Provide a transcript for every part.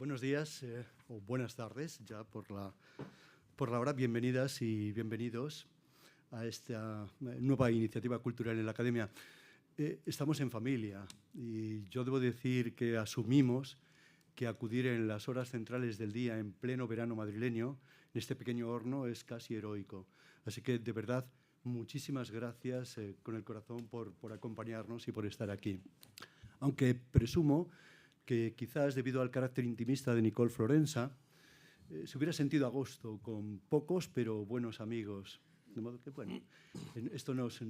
Buenos días o buenas tardes, ya por la hora. Bienvenidas y bienvenidos a esta nueva iniciativa cultural en la Academia. Estamos en familia y yo debo decir que asumimos que acudir en las horas centrales del día en pleno verano madrileño, en este pequeño horno, es casi heroico. Así que, de verdad, muchísimas gracias con el corazón por acompañarnos y por estar aquí. Aunque presumo que quizás debido al carácter intimista de Nicole Florensa, se hubiera sentido a gusto con pocos pero buenos amigos. De modo que, bueno, esto nos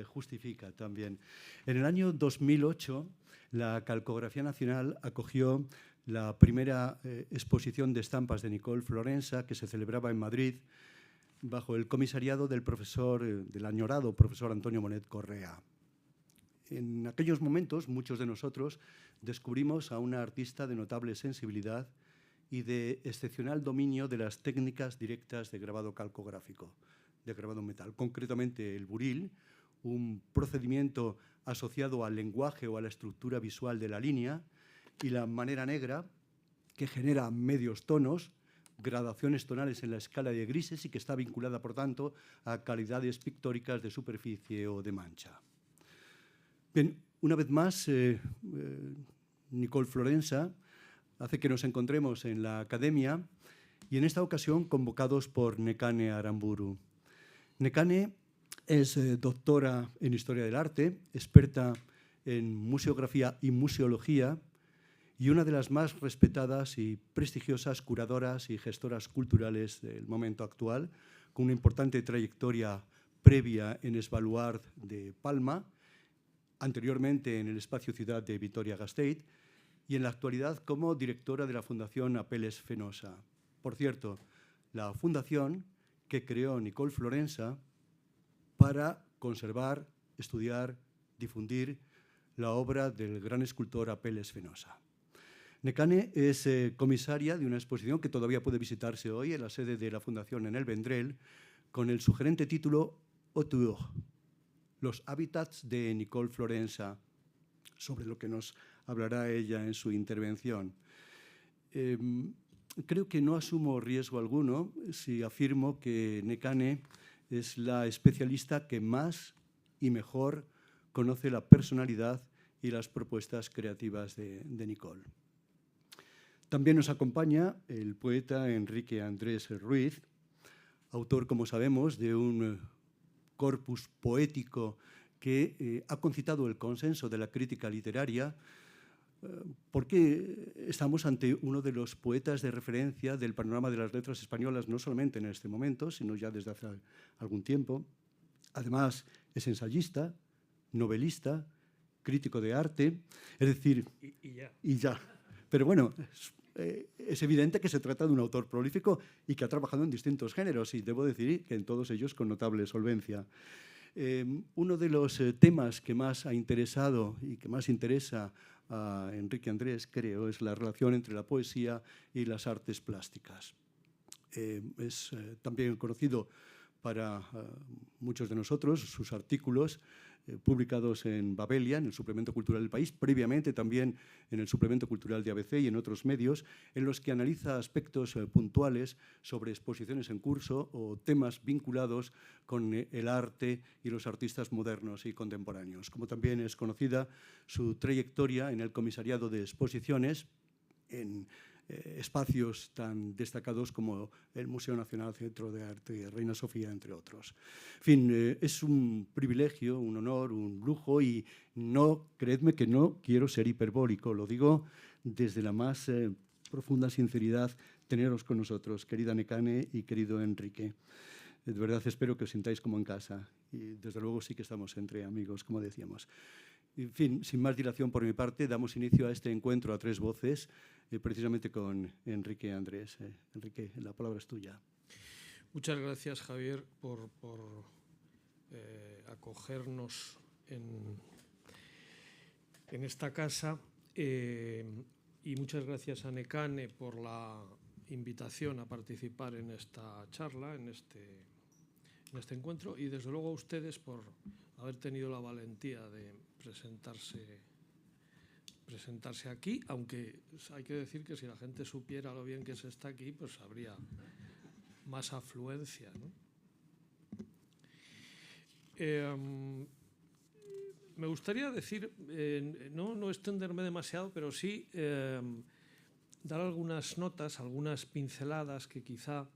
justifica también. En el año 2008, la Calcografía Nacional acogió la primera exposición de estampas de Nicole Florensa, que se celebraba en Madrid, bajo el comisariado del añorado profesor Antonio Monet Correa. En aquellos momentos, muchos de nosotros descubrimos a una artista de notable sensibilidad y de excepcional dominio de las técnicas directas de grabado calcográfico, de grabado en metal. Concretamente, el buril, un procedimiento asociado al lenguaje o a la estructura visual de la línea, y la manera negra, que genera medios tonos, gradaciones tonales en la escala de grises y que está vinculada, por tanto, a calidades pictóricas de superficie o de mancha. Bien, una vez más, Nicole Florensa hace que nos encontremos en la Academia y en esta ocasión convocados por Nekane Aramburu. Nekane es doctora en Historia del Arte, experta en museografía y museología y una de las más respetadas y prestigiosas curadoras y gestoras culturales del momento actual, con una importante trayectoria previa en Svalbard de Palma, anteriormente en el Espacio Ciudad de Vitoria-Gasteiz y en la actualidad como directora de la Fundación Apelles Fenosa. Por cierto, la fundación que creó Nicole Florensa para conservar, estudiar, difundir la obra del gran escultor Apelles Fenosa. Nekane es comisaria de una exposición que todavía puede visitarse hoy en la sede de la Fundación en el Vendrell, con el sugerente título Autour, los hábitats de Nicole Florensa, sobre lo que nos hablará ella en su intervención. Creo que no asumo riesgo alguno si afirmo que Nekane es la especialista que más y mejor conoce la personalidad y las propuestas creativas de Nicole. También nos acompaña el poeta Enrique Andrés Ruiz, autor, como sabemos, de un corpus poético que ha concitado el consenso de la crítica literaria, porque estamos ante uno de los poetas de referencia del panorama de las letras españolas, no solamente en este momento, sino ya desde hace algún tiempo. Además, es ensayista, novelista, crítico de arte, es decir, y ya. Pero bueno, es evidente que se trata de un autor prolífico y que ha trabajado en distintos géneros, y debo decir que en todos ellos con notable solvencia. Uno de los temas que más ha interesado y que más interesa a Enrique Andrés, creo, es la relación entre la poesía y las artes plásticas. Es también conocido para muchos de nosotros sus artículos publicados en Babelia, en el Suplemento Cultural del País, previamente también en el Suplemento Cultural de ABC y en otros medios, en los que analiza aspectos puntuales sobre exposiciones en curso o temas vinculados con el arte y los artistas modernos y contemporáneos. Como también es conocida su trayectoria en el comisariado de exposiciones en espacios tan destacados como el Museo Nacional Centro de Arte Reina Sofía, entre otros. En fin, es un privilegio, un honor, un lujo y no, creedme que no quiero ser hiperbólico, lo digo desde la más profunda sinceridad, teneros con nosotros, querida Nekane y querido Enrique. De verdad espero que os sintáis como en casa y desde luego sí que estamos entre amigos, como decíamos. En fin, sin más dilación por mi parte, damos inicio a este encuentro a tres voces, precisamente con Enrique Andrés. Enrique, la palabra es tuya. Muchas gracias, Javier, por acogernos en esta casa y muchas gracias a Nekane por la invitación a participar en esta charla, en este encuentro, y desde luego a ustedes por haber tenido la valentía de presentarse presentarse aquí, aunque hay que decir que si la gente supiera lo bien que se está aquí, pues habría más afluencia, ¿no? Me gustaría decir, no extenderme demasiado, pero sí dar algunas notas, algunas pinceladas que quizá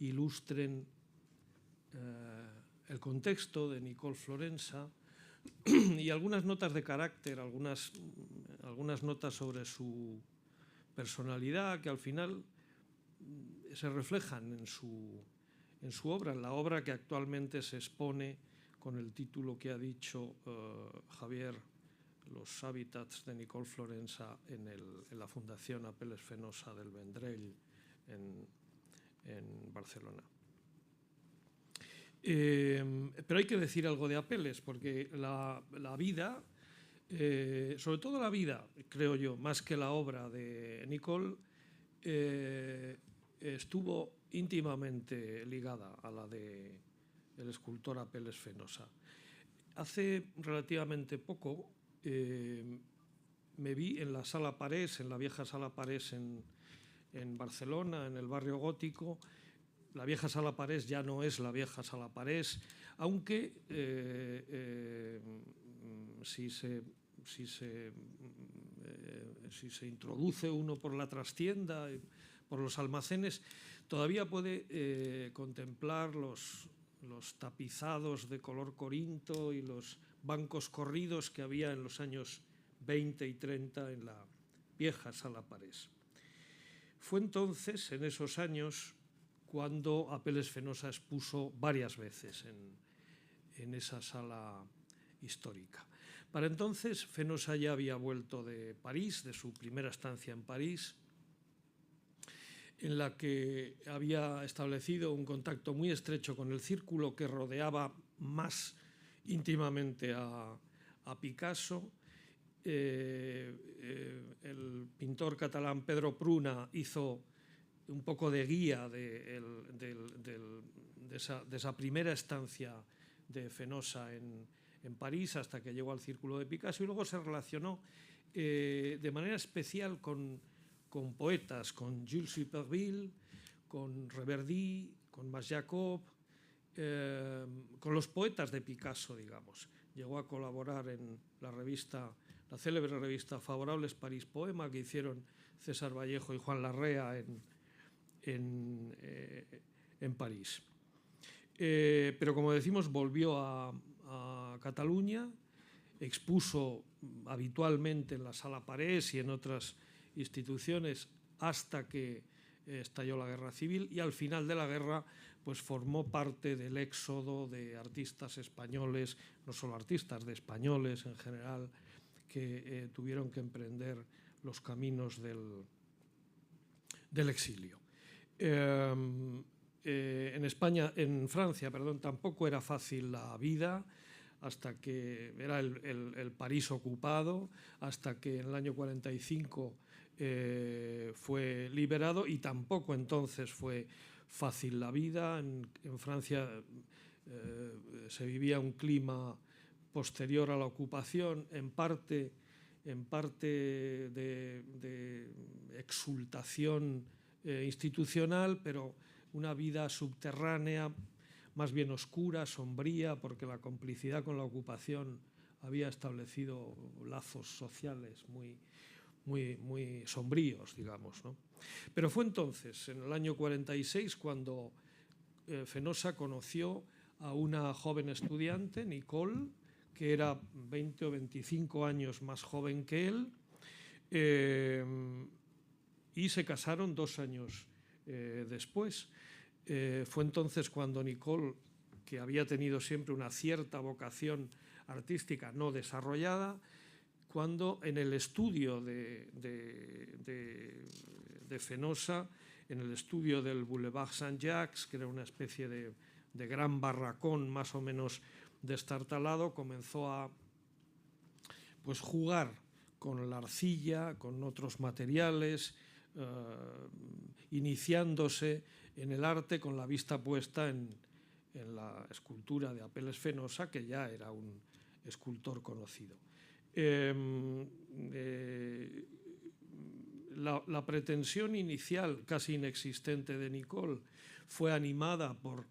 ilustren el contexto de Nicole Florensa y algunas notas de carácter, algunas notas sobre su personalidad que al final se reflejan en su obra, en la obra que actualmente se expone con el título que ha dicho Javier, Los hábitats de Nicole Florensa, en la Fundación Apel·les Fenosa del Vendrell en Barcelona. Pero hay que decir algo de Apel·les, porque la vida, sobre todo la vida, creo yo, más que la obra de Nicole, estuvo íntimamente ligada a la del escultor Apel·les Fenosa. Hace relativamente poco me vi en la Sala Parés, en la vieja Sala Parés en Barcelona, en el barrio gótico. La vieja Sala Parés ya no es la vieja Sala Parés, aunque si se introduce uno por la trastienda, por los almacenes, todavía puede contemplar los tapizados de color corinto y los bancos corridos que había en los años 20 y 30 en la vieja Sala Parés. Fue entonces, en esos años, cuando Apel·les Fenosa expuso varias veces en esa sala histórica. Para entonces, Fenosa ya había vuelto de París, de su primera estancia en París, en la que había establecido un contacto muy estrecho con el círculo que rodeaba más íntimamente a Picasso. El pintor catalán Pedro Pruna hizo un poco de guía de esa primera estancia de Fenosa en París hasta que llegó al círculo de Picasso, y luego se relacionó de manera especial con poetas, con Jules Supervielle, con Reverdy, con Mas Jacob, con los poetas de Picasso, digamos. Llegó a colaborar en la célebre revista Favorables París Poema, que hicieron César Vallejo y Juan Larrea en París. Pero como decimos, volvió a Cataluña, expuso habitualmente en la Sala Parés y en otras instituciones hasta que estalló la Guerra Civil, y al final de la guerra pues formó parte del éxodo de artistas españoles, no solo artistas, de españoles en general, que tuvieron que emprender los caminos del exilio. En Francia, tampoco era fácil la vida, hasta que era el París ocupado, hasta que en el año 45 fue liberado, y tampoco entonces fue fácil la vida. En Francia se vivía un clima posterior a la ocupación, en parte de exultación institucional, pero una vida subterránea, más bien oscura, sombría, porque la complicidad con la ocupación había establecido lazos sociales muy sombríos, digamos, ¿no? Pero fue entonces, en el año 46, cuando Fenosa conoció a una joven estudiante, Nicole, que era 20 o 25 años más joven que él, y se casaron 2 años después. Fue entonces cuando Nicole, que había tenido siempre una cierta vocación artística no desarrollada, cuando en el estudio de Fenosa, en el estudio del Boulevard Saint-Jacques, que era una especie de gran barracón más o menos destartalado, comenzó a jugar con la arcilla, con otros materiales, iniciándose en el arte con la vista puesta en la escultura de Apel·les Fenosa, que ya era un escultor conocido. La pretensión inicial, casi inexistente, de Nicole fue animada por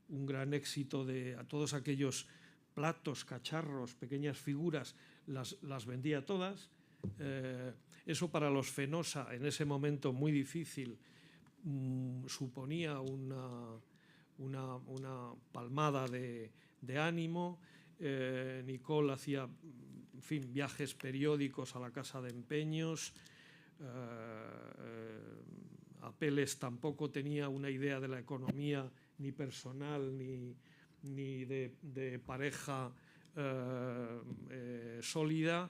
un gran éxito de a todos aquellos platos, cacharros, pequeñas figuras, las vendía todas. Eso para los Fenosa, en ese momento muy difícil, suponía una palmada de ánimo. Nicole hacía, en fin, viajes periódicos a la casa de empeños. Apeles tampoco tenía una idea de la economía ni personal ni de pareja sólida.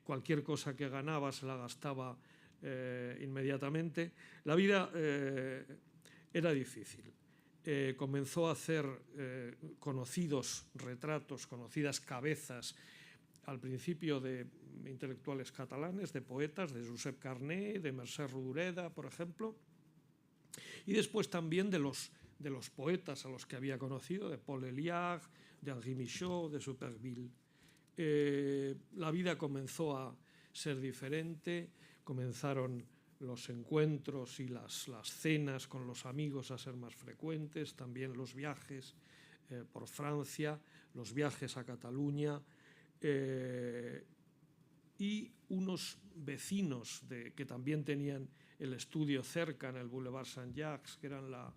Cualquier cosa que ganaba se la gastaba inmediatamente. La vida era difícil. Comenzó a hacer conocidos retratos, conocidas cabezas, al principio de intelectuales catalanes, de poetas, de Josep Carné, de Mercè Rodoreda, por ejemplo, y después también de los poetas a los que había conocido, de Paul Eluard, de Henri Michaud, de Superville. La vida comenzó a ser diferente, comenzaron los encuentros y las cenas con los amigos a ser más frecuentes, también los viajes por Francia, los viajes a Cataluña, y unos vecinos que también tenían el estudio cerca en el Boulevard Saint-Jacques, que eran la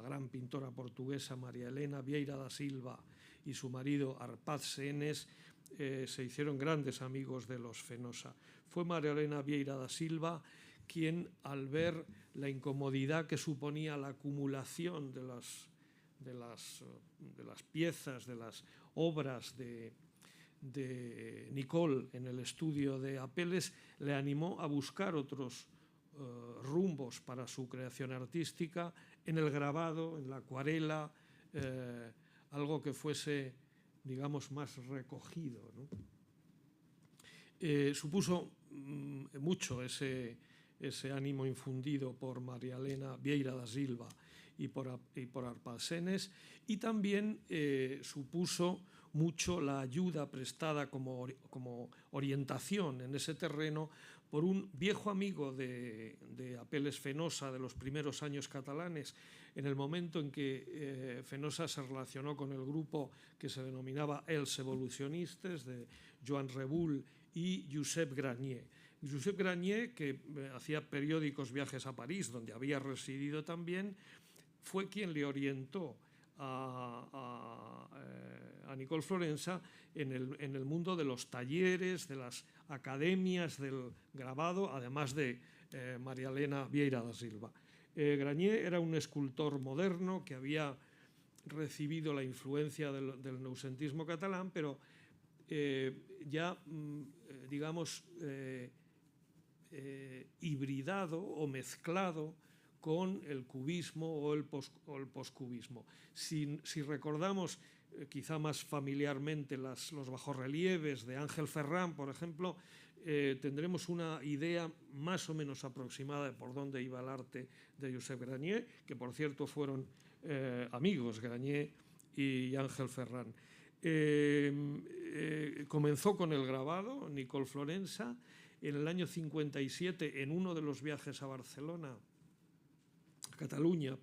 gran pintora portuguesa María Elena Vieira da Silva y su marido Arpaz Senes, se hicieron grandes amigos de los Fenosa. Fue María Elena Vieira da Silva quien, al ver la incomodidad que suponía la acumulación de las piezas, de las obras de Nicole en el estudio de Apeles, le animó a buscar otros rumbos para su creación artística, en el grabado, en la acuarela, algo que fuese, digamos, más recogido, ¿no? Supuso mucho ese ánimo infundido por María Elena Vieira da Silva y por Arpaz Senes, y también supuso mucho la ayuda prestada como orientación en ese terreno por un viejo amigo de Apeles Fenosa de los primeros años catalanes, en el momento en que Fenosa se relacionó con el grupo que se denominaba Els Evolucionistes, de Joan Rebull y Josep Granier. Josep Granier, que hacía periódicos viajes a París, donde había residido también, fue quien le orientó a Nicole Florensa en el mundo de los talleres, de las academias del grabado, además de María Elena Vieira da Silva. Granier era un escultor moderno que había recibido la influencia del noucentismo catalán, pero ya, digamos, hibridado o mezclado con el cubismo o el poscubismo. Si recordamos quizá más familiarmente los bajorrelieves de Ángel Ferrán, por ejemplo, tendremos una idea más o menos aproximada de por dónde iba el arte de Josep Granier, que por cierto fueron amigos, Granier y Ángel Ferrán. Comenzó con el grabado, Nicole Florensa. En el año 57, en uno de los viajes a Cataluña,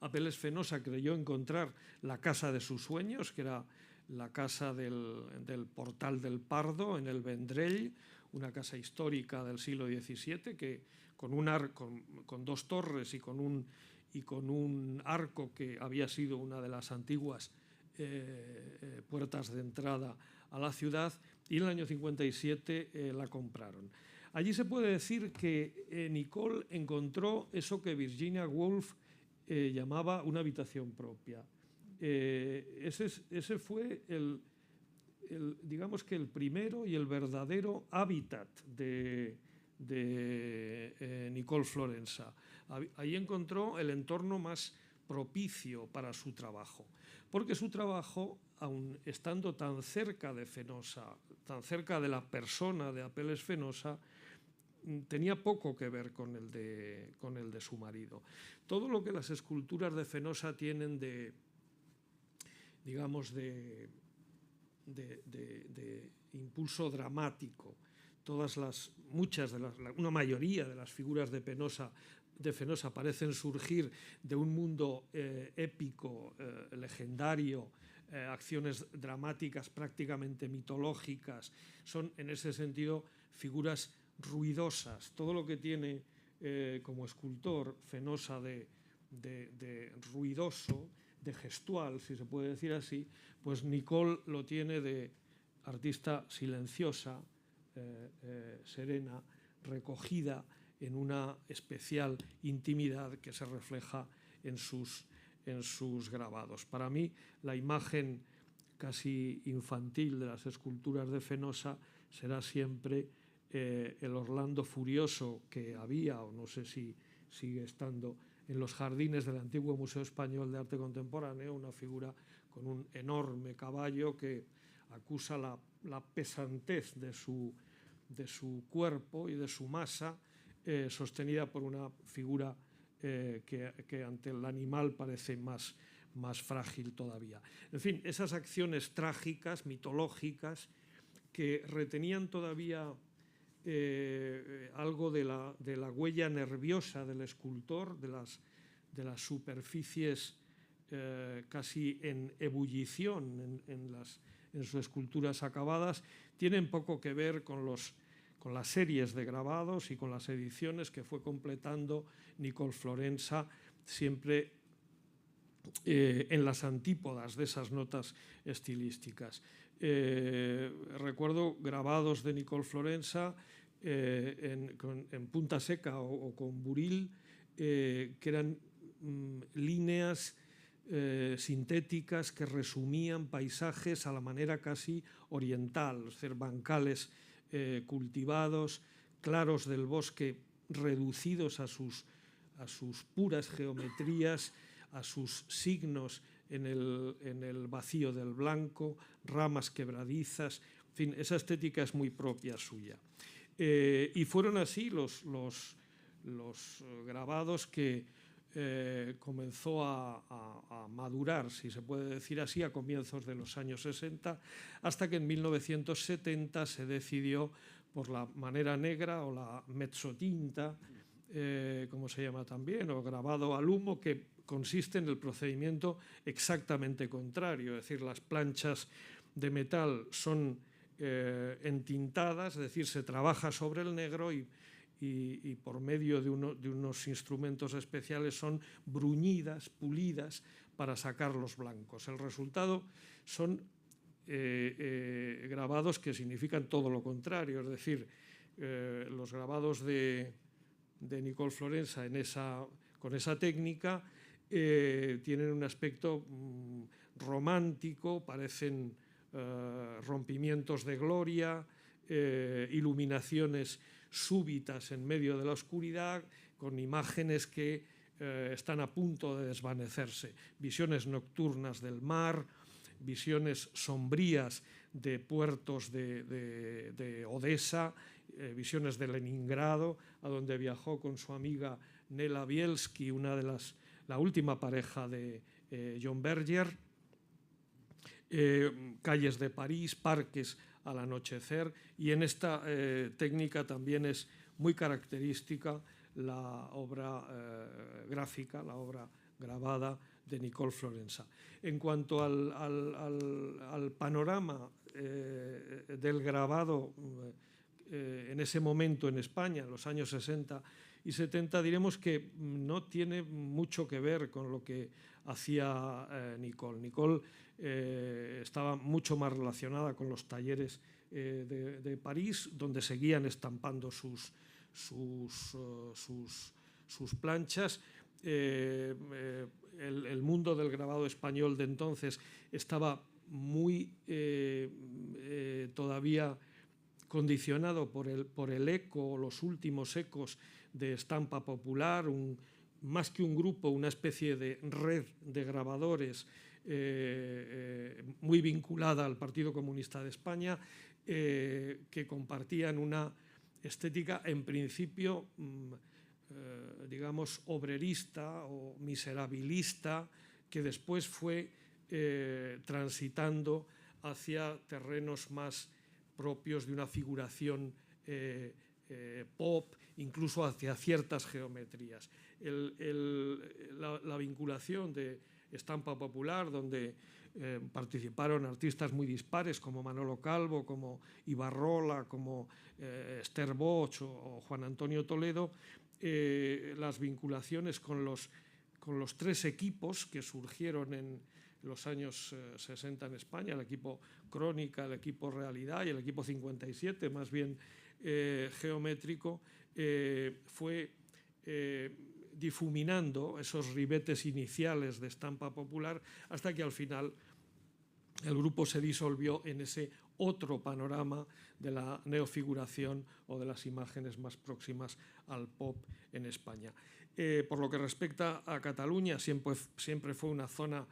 Apeles Fenosa creyó encontrar la casa de sus sueños, que era la casa del Portal del Pardo, en el Vendrell, una casa histórica del siglo XVII, que con dos torres y con un arco que había sido una de las antiguas puertas de entrada a la ciudad, y en el año 57 la compraron. Allí se puede decir que Nicole encontró eso que Virginia Woolf llamaba una habitación propia. Ese fue digamos que el primero y el verdadero hábitat de Nicole Florensa. Ahí encontró el entorno más propicio para su trabajo, porque su trabajo, aun estando tan cerca de Fenosa, tan cerca de la persona de Apeles Fenosa, tenía poco que ver con el de su marido. Todo lo que las esculturas de Fenosa tienen de digamos, de impulso dramático. Una mayoría de las figuras de Fenosa parecen surgir de un mundo épico, legendario, acciones dramáticas prácticamente mitológicas. Son, en ese sentido, figuras ruidosas. Todo lo que tiene como escultor Fenosa de ruidoso, de gestual, si se puede decir así, pues Nicole lo tiene de artista silenciosa, serena, recogida en una especial intimidad que se refleja en sus grabados. Para mí, la imagen casi infantil de las esculturas de Fenosa será siempre el Orlando furioso que había, o no sé si sigue estando, en los jardines del antiguo Museo Español de Arte Contemporáneo, una figura con un enorme caballo que acusa la pesantez de su cuerpo y de su masa, sostenida por una figura que ante el animal parece más frágil todavía. En fin, esas acciones trágicas, mitológicas, que retenían todavía algo de la huella nerviosa del escultor, de las superficies casi en ebullición en sus esculturas acabadas, tienen poco que ver con las series de grabados y con las ediciones que fue completando Nicole Florensa, siempre en las antípodas de esas notas estilísticas. Recuerdo grabados de Nicole Florensa en punta seca o con buril, que eran líneas sintéticas que resumían paisajes a la manera casi oriental, es decir, bancales cultivados, claros del bosque reducidos a sus puras geometrías, a sus signos en el vacío del blanco, ramas quebradizas, en fin, esa estética es muy propia suya. Y fueron así los grabados que comenzó a madurar, si se puede decir así, a comienzos de los años 60, hasta que en 1970 se decidió por la manera negra o la mezzotinta, como se llama también, o grabado al humo, que consiste en el procedimiento exactamente contrario, es decir, las planchas de metal son entintadas, es decir, se trabaja sobre el negro y por medio de unos instrumentos especiales son bruñidas, pulidas, para sacar los blancos. El resultado son grabados que significan todo lo contrario, es decir, los grabados de Nicole Florensa con esa técnica tienen un aspecto romántico, parecen rompimientos de gloria, iluminaciones súbitas en medio de la oscuridad, con imágenes que están a punto de desvanecerse, visiones nocturnas del mar, visiones sombrías de puertos de Odessa, visiones de Leningrado, a donde viajó con su amiga Nela Bielski, la última pareja de John Berger, calles de París, parques al anochecer, y en esta técnica también es muy característica la obra gráfica, la obra grabada de Nicole Florensa. En cuanto al panorama del grabado en ese momento en España, en los años 60 y 70, diremos que no tiene mucho que ver con lo que hacía Nicole. Nicole estaba mucho más relacionada con los talleres de París, donde seguían estampando sus planchas. El mundo del grabado español de entonces estaba muy todavía condicionado por el eco, los últimos ecos de estampa popular, más que un grupo, una especie de red de grabadores muy vinculada al Partido Comunista de España, que compartían una estética en principio digamos obrerista o miserabilista, que después fue transitando hacia terrenos más propios de una figuración pop, incluso hacia ciertas geometrías. La vinculación de estampa popular, donde participaron artistas muy dispares como Manolo Calvo, como Ibarrola, como Esther Bosch o Juan Antonio Toledo, las vinculaciones con los 3 equipos que surgieron en los años 60 en España, el equipo Crónica, el equipo Realidad y el equipo 57, más bien geométrico, fue difuminando esos ribetes iniciales de estampa popular hasta que al final el grupo se disolvió en ese otro panorama de la neofiguración o de las imágenes más próximas al pop en España. Por lo que respecta a Cataluña, siempre fue una zona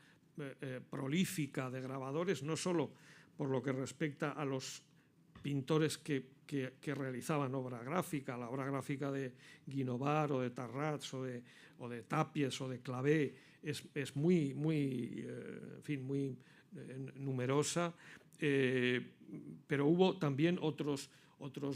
prolífica de grabadores, no solo por lo que respecta a los pintores que realizaban obra gráfica, la obra gráfica de Guinovar o de Tarrats o de Tapies o de Clavé es muy numerosa, pero hubo también otros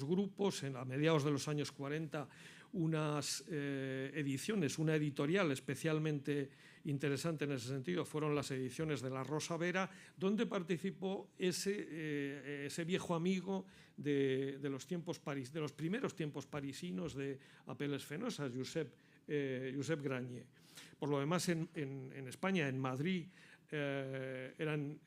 grupos. A mediados de los años 40 unas ediciones, una editorial especialmente interesante en ese sentido fueron las ediciones de La Rosa Vera, donde participó ese viejo amigo de los primeros tiempos parisinos de Apelles Fenosa, Josep Granier. Por lo demás, en España, en Madrid, eran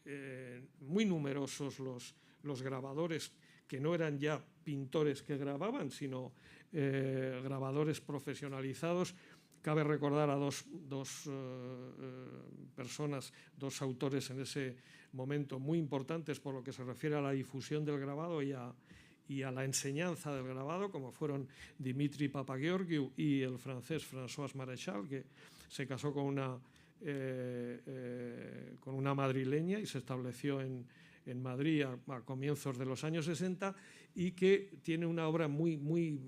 muy numerosos los grabadores que no eran ya pintores que grababan, sino grabadores profesionalizados. Cabe recordar a dos personas, dos autores en ese momento muy importantes por lo que se refiere a la difusión del grabado y a la enseñanza del grabado, como fueron Dimitri Papageorgiou y el francés François Maréchal, que se casó con una madrileña y se estableció en Madrid a comienzos de los años 60, y que tiene una obra muy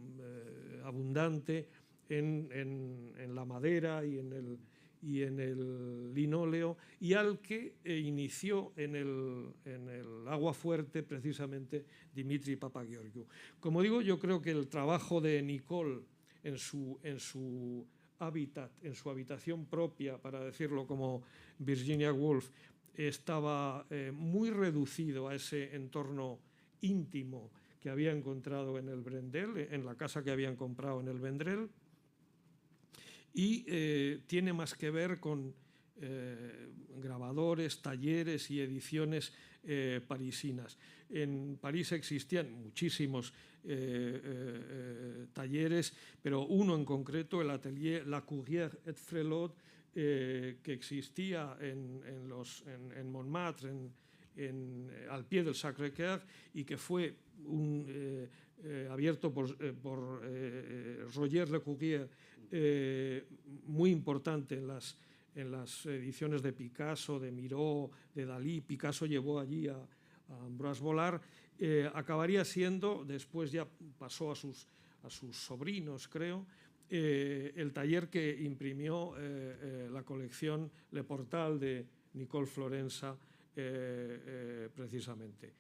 abundante en la madera y en el linóleo, y al que inició en el aguafuerte precisamente Dimitri Papageorgiou. Como digo, yo creo que el trabajo de Nicole en su hábitat, en su habitación propia, para decirlo como Virginia Woolf, estaba muy reducido a ese entorno íntimo que había encontrado en el Vendrell, en la casa que habían comprado en el Vendrell, y tiene más que ver con grabadores, talleres y ediciones parisinas. En París existían muchísimos talleres, pero uno en concreto, el atelier La Courrière et Frelot, que existía en Montmartre, al pie del Sacré-Cœur, y que fue abierto por Roger Le Courrière, muy importante en las ediciones de Picasso, de Miró, de Dalí. Picasso llevó allí a Ambroise Vollard. Acabaría siendo, después ya pasó a sus sobrinos, creo, el taller que imprimió la colección Le Portal de Nicole Florensa, precisamente.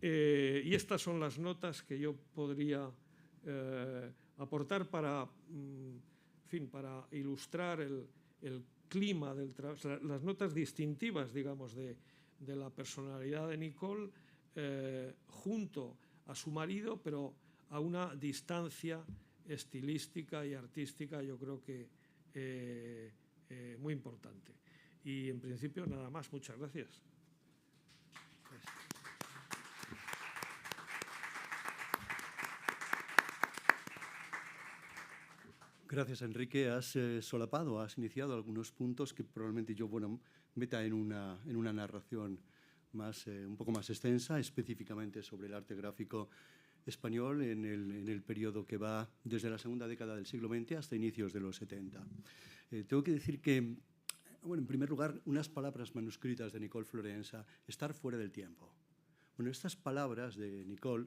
Y estas son las notas que yo podría aportar para ilustrar el clima, las notas distintivas, digamos, de la personalidad de Nicole, junto a su marido, pero a una distancia estilística y artística, yo creo que muy importante. Y en principio nada más. Muchas gracias. Gracias, Enrique. Has solapado, has iniciado algunos puntos que probablemente yo meta en una narración un poco más extensa, específicamente sobre el arte gráfico español en el periodo que va desde la segunda década del siglo XX hasta inicios de los 70. Tengo que decir que, en primer lugar, unas palabras manuscritas de Nicole Florensa: estar fuera del tiempo. Estas palabras de Nicole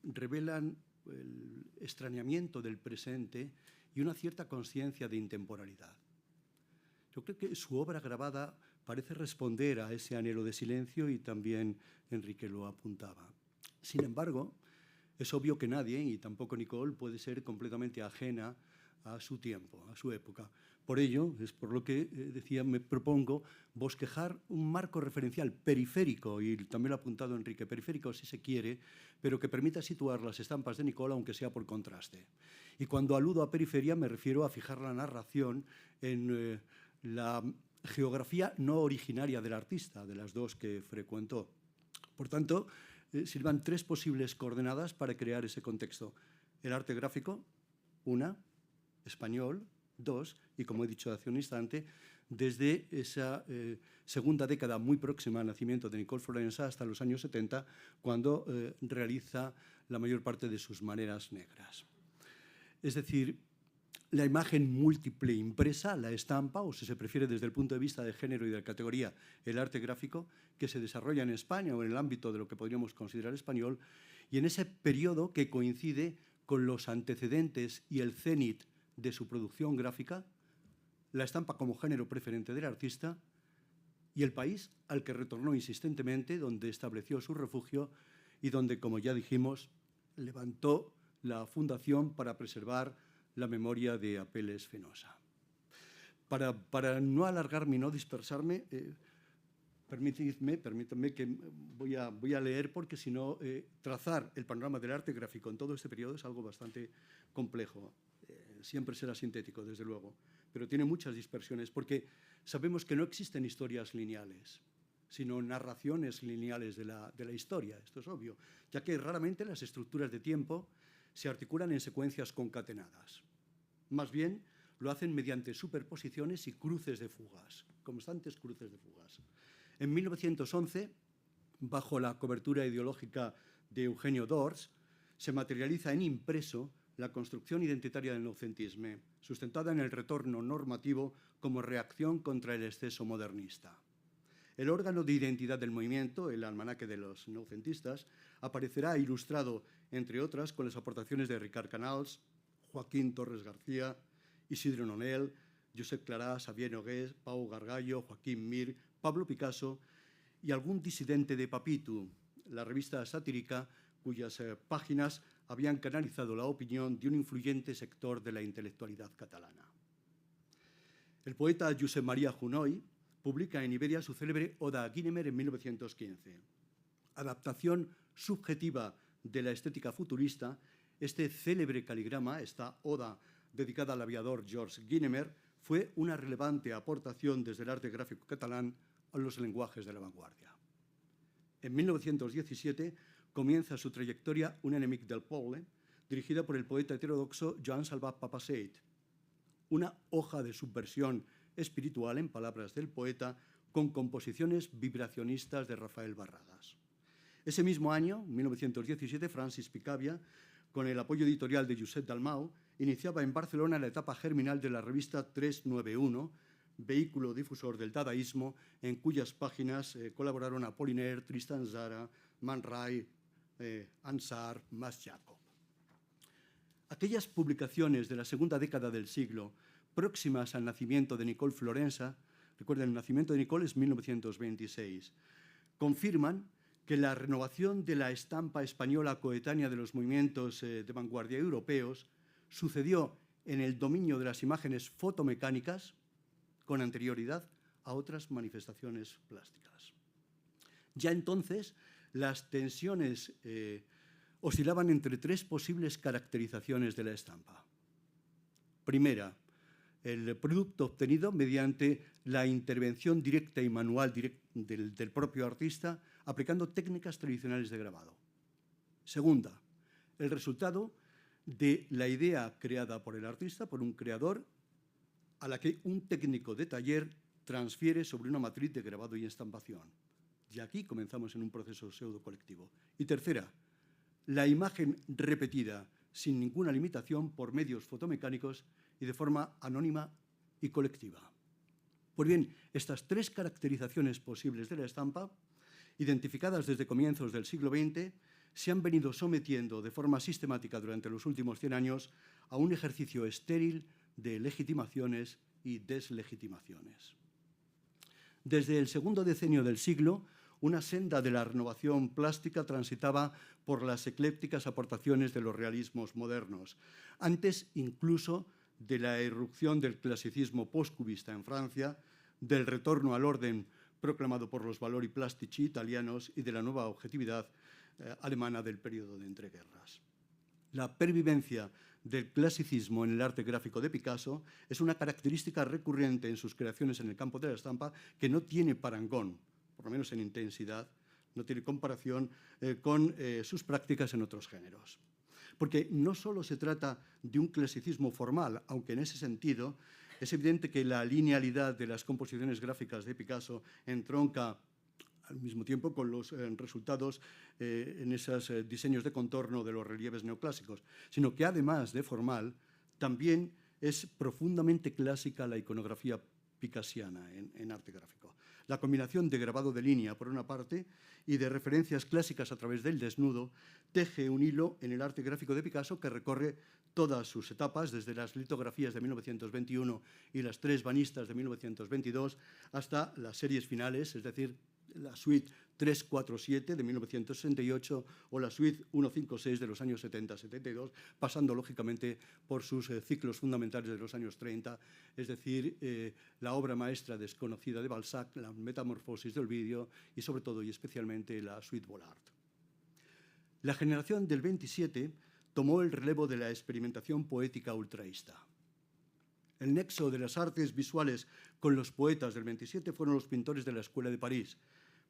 revelan el extrañamiento del presente y una cierta conciencia de intemporalidad. Yo creo que su obra grabada parece responder a ese anhelo de silencio y también Enrique lo apuntaba. Sin embargo, es obvio que nadie, y tampoco Nicole, puede ser completamente ajena a su tiempo, a su época. Por ello, es por lo que decía, me propongo bosquejar un marco referencial periférico, y también lo ha apuntado Enrique, periférico si se quiere, pero que permita situar las estampas de Nicole, aunque sea por contraste. Y cuando aludo a periferia me refiero a fijar la narración en la geografía no originaria del artista, de las dos que frecuentó. Por tanto, sirvan tres posibles coordenadas para crear ese contexto. El arte gráfico, una, español, dos, y como he dicho hace un instante, desde esa segunda década muy próxima al nacimiento de Nicole Florensa hasta los años 70, cuando realiza la mayor parte de sus maneras negras. Es decir, la imagen múltiple impresa, la estampa, o si se prefiere desde el punto de vista de género y de categoría, el arte gráfico, que se desarrolla en España o en el ámbito de lo que podríamos considerar español, y en ese periodo que coincide con los antecedentes y el cénit de su producción gráfica, la estampa como género preferente del artista y el país al que retornó insistentemente, donde estableció su refugio y donde, como ya dijimos, levantó la fundación para preservar la memoria de Apeles Fenosa. Para no alargarme y no dispersarme, permítanme que voy a leer, porque si no, trazar el panorama del arte gráfico en todo este periodo es algo bastante complejo. Siempre será sintético, desde luego, pero tiene muchas dispersiones, porque sabemos que no existen historias lineales, sino narraciones lineales de la historia. Esto es obvio, ya que raramente las estructuras de tiempo se articulan en secuencias concatenadas. Más bien, lo hacen mediante superposiciones y cruces de fugas, constantes cruces de fugas. En 1911, bajo la cobertura ideológica de Eugenio Dors, se materializa en impreso la construcción identitaria del noucentismo, sustentada en el retorno normativo como reacción contra el exceso modernista. El órgano de identidad del movimiento, el almanaque de los noucentistas, aparecerá ilustrado, entre otras, con las aportaciones de Ricard Canals, Joaquín Torres García, Isidre Nonel, Josep Clarà, Xavier Nogués, Pau Gargallo, Joaquín Mir, Pablo Picasso y algún disidente de Papitu, la revista satírica cuyas páginas habían canalizado la opinión de un influyente sector de la intelectualidad catalana. El poeta Josep Maria Junoy publica en Iberia su célebre Oda a Guynemer en 1915. Adaptación subjetiva de la estética futurista, este célebre caligrama, esta oda dedicada al aviador Georges Guynemer, fue una relevante aportación desde el arte gráfico catalán a los lenguajes de la vanguardia. En 1917 comienza su trayectoria Un enemic del poble, dirigida por el poeta heterodoxo Joan Salvat Papasseit, una hoja de subversión espiritual, en palabras del poeta, con composiciones vibracionistas de Rafael Barradas. Ese mismo año, 1917, Francis Picabia, con el apoyo editorial de Josep Dalmau, iniciaba en Barcelona la etapa germinal de la revista 391, vehículo difusor del dadaísmo, en cuyas páginas colaboraron Apollinaire, Tristan Tzara, Man Ray, Ansar, Mas Jacob. Aquellas publicaciones de la segunda década del siglo, próximas al nacimiento de Nicole Florensa, recuerden, el nacimiento de Nicole es 1926, confirman que la renovación de la estampa española coetánea de los movimientos de vanguardia europeos sucedió en el dominio de las imágenes fotomecánicas con anterioridad a otras manifestaciones plásticas. Ya entonces, las tensiones oscilaban entre tres posibles caracterizaciones de la estampa. Primera, el producto obtenido mediante la intervención directa y manual del propio artista, aplicando técnicas tradicionales de grabado. Segunda, el resultado de la idea creada por el artista, por un creador, a la que un técnico de taller transfiere sobre una matriz de grabado y estampación. Y aquí comenzamos en un proceso pseudo-colectivo. Y tercera, la imagen repetida sin ninguna limitación por medios fotomecánicos y de forma anónima y colectiva. Pues bien, estas tres caracterizaciones posibles de la estampa, identificadas desde comienzos del siglo XX, se han venido sometiendo de forma sistemática durante los últimos 100 años a un ejercicio estéril de legitimaciones y deslegitimaciones. Desde el segundo decenio del siglo, una senda de la renovación plástica transitaba por las eclécticas aportaciones de los realismos modernos, antes incluso de la irrupción del clasicismo postcubista en Francia, del retorno al orden proclamado por los valori plastici italianos y de la nueva objetividad alemana del periodo de entreguerras. La pervivencia del clasicismo en el arte gráfico de Picasso es una característica recurrente en sus creaciones en el campo de la estampa que no tiene parangón, por lo menos en intensidad, no tiene comparación con sus prácticas en otros géneros. Porque no solo se trata de un clasicismo formal, aunque en ese sentido es evidente que la linealidad de las composiciones gráficas de Picasso entronca al mismo tiempo con los resultados en esos diseños de contorno de los relieves neoclásicos, sino que además de formal, también es profundamente clásica la iconografía picassiana en arte gráfico. La combinación de grabado de línea, por una parte, y de referencias clásicas a través del desnudo, teje un hilo en el arte gráfico de Picasso que recorre todas sus etapas, desde las litografías de 1921 y las tres banistas de 1922, hasta las series finales, es decir, la suite 347 de 1968 o la suite 156 de los años 70-72, pasando lógicamente por sus ciclos fundamentales de los años 30, es decir, la obra maestra desconocida de Balzac, la Metamorfosis de Ovidio y sobre todo y especialmente la suite Bollard. La generación del 27 tomó el relevo de la experimentación poética ultraísta. El nexo de las artes visuales con los poetas del 27 fueron los pintores de la Escuela de París,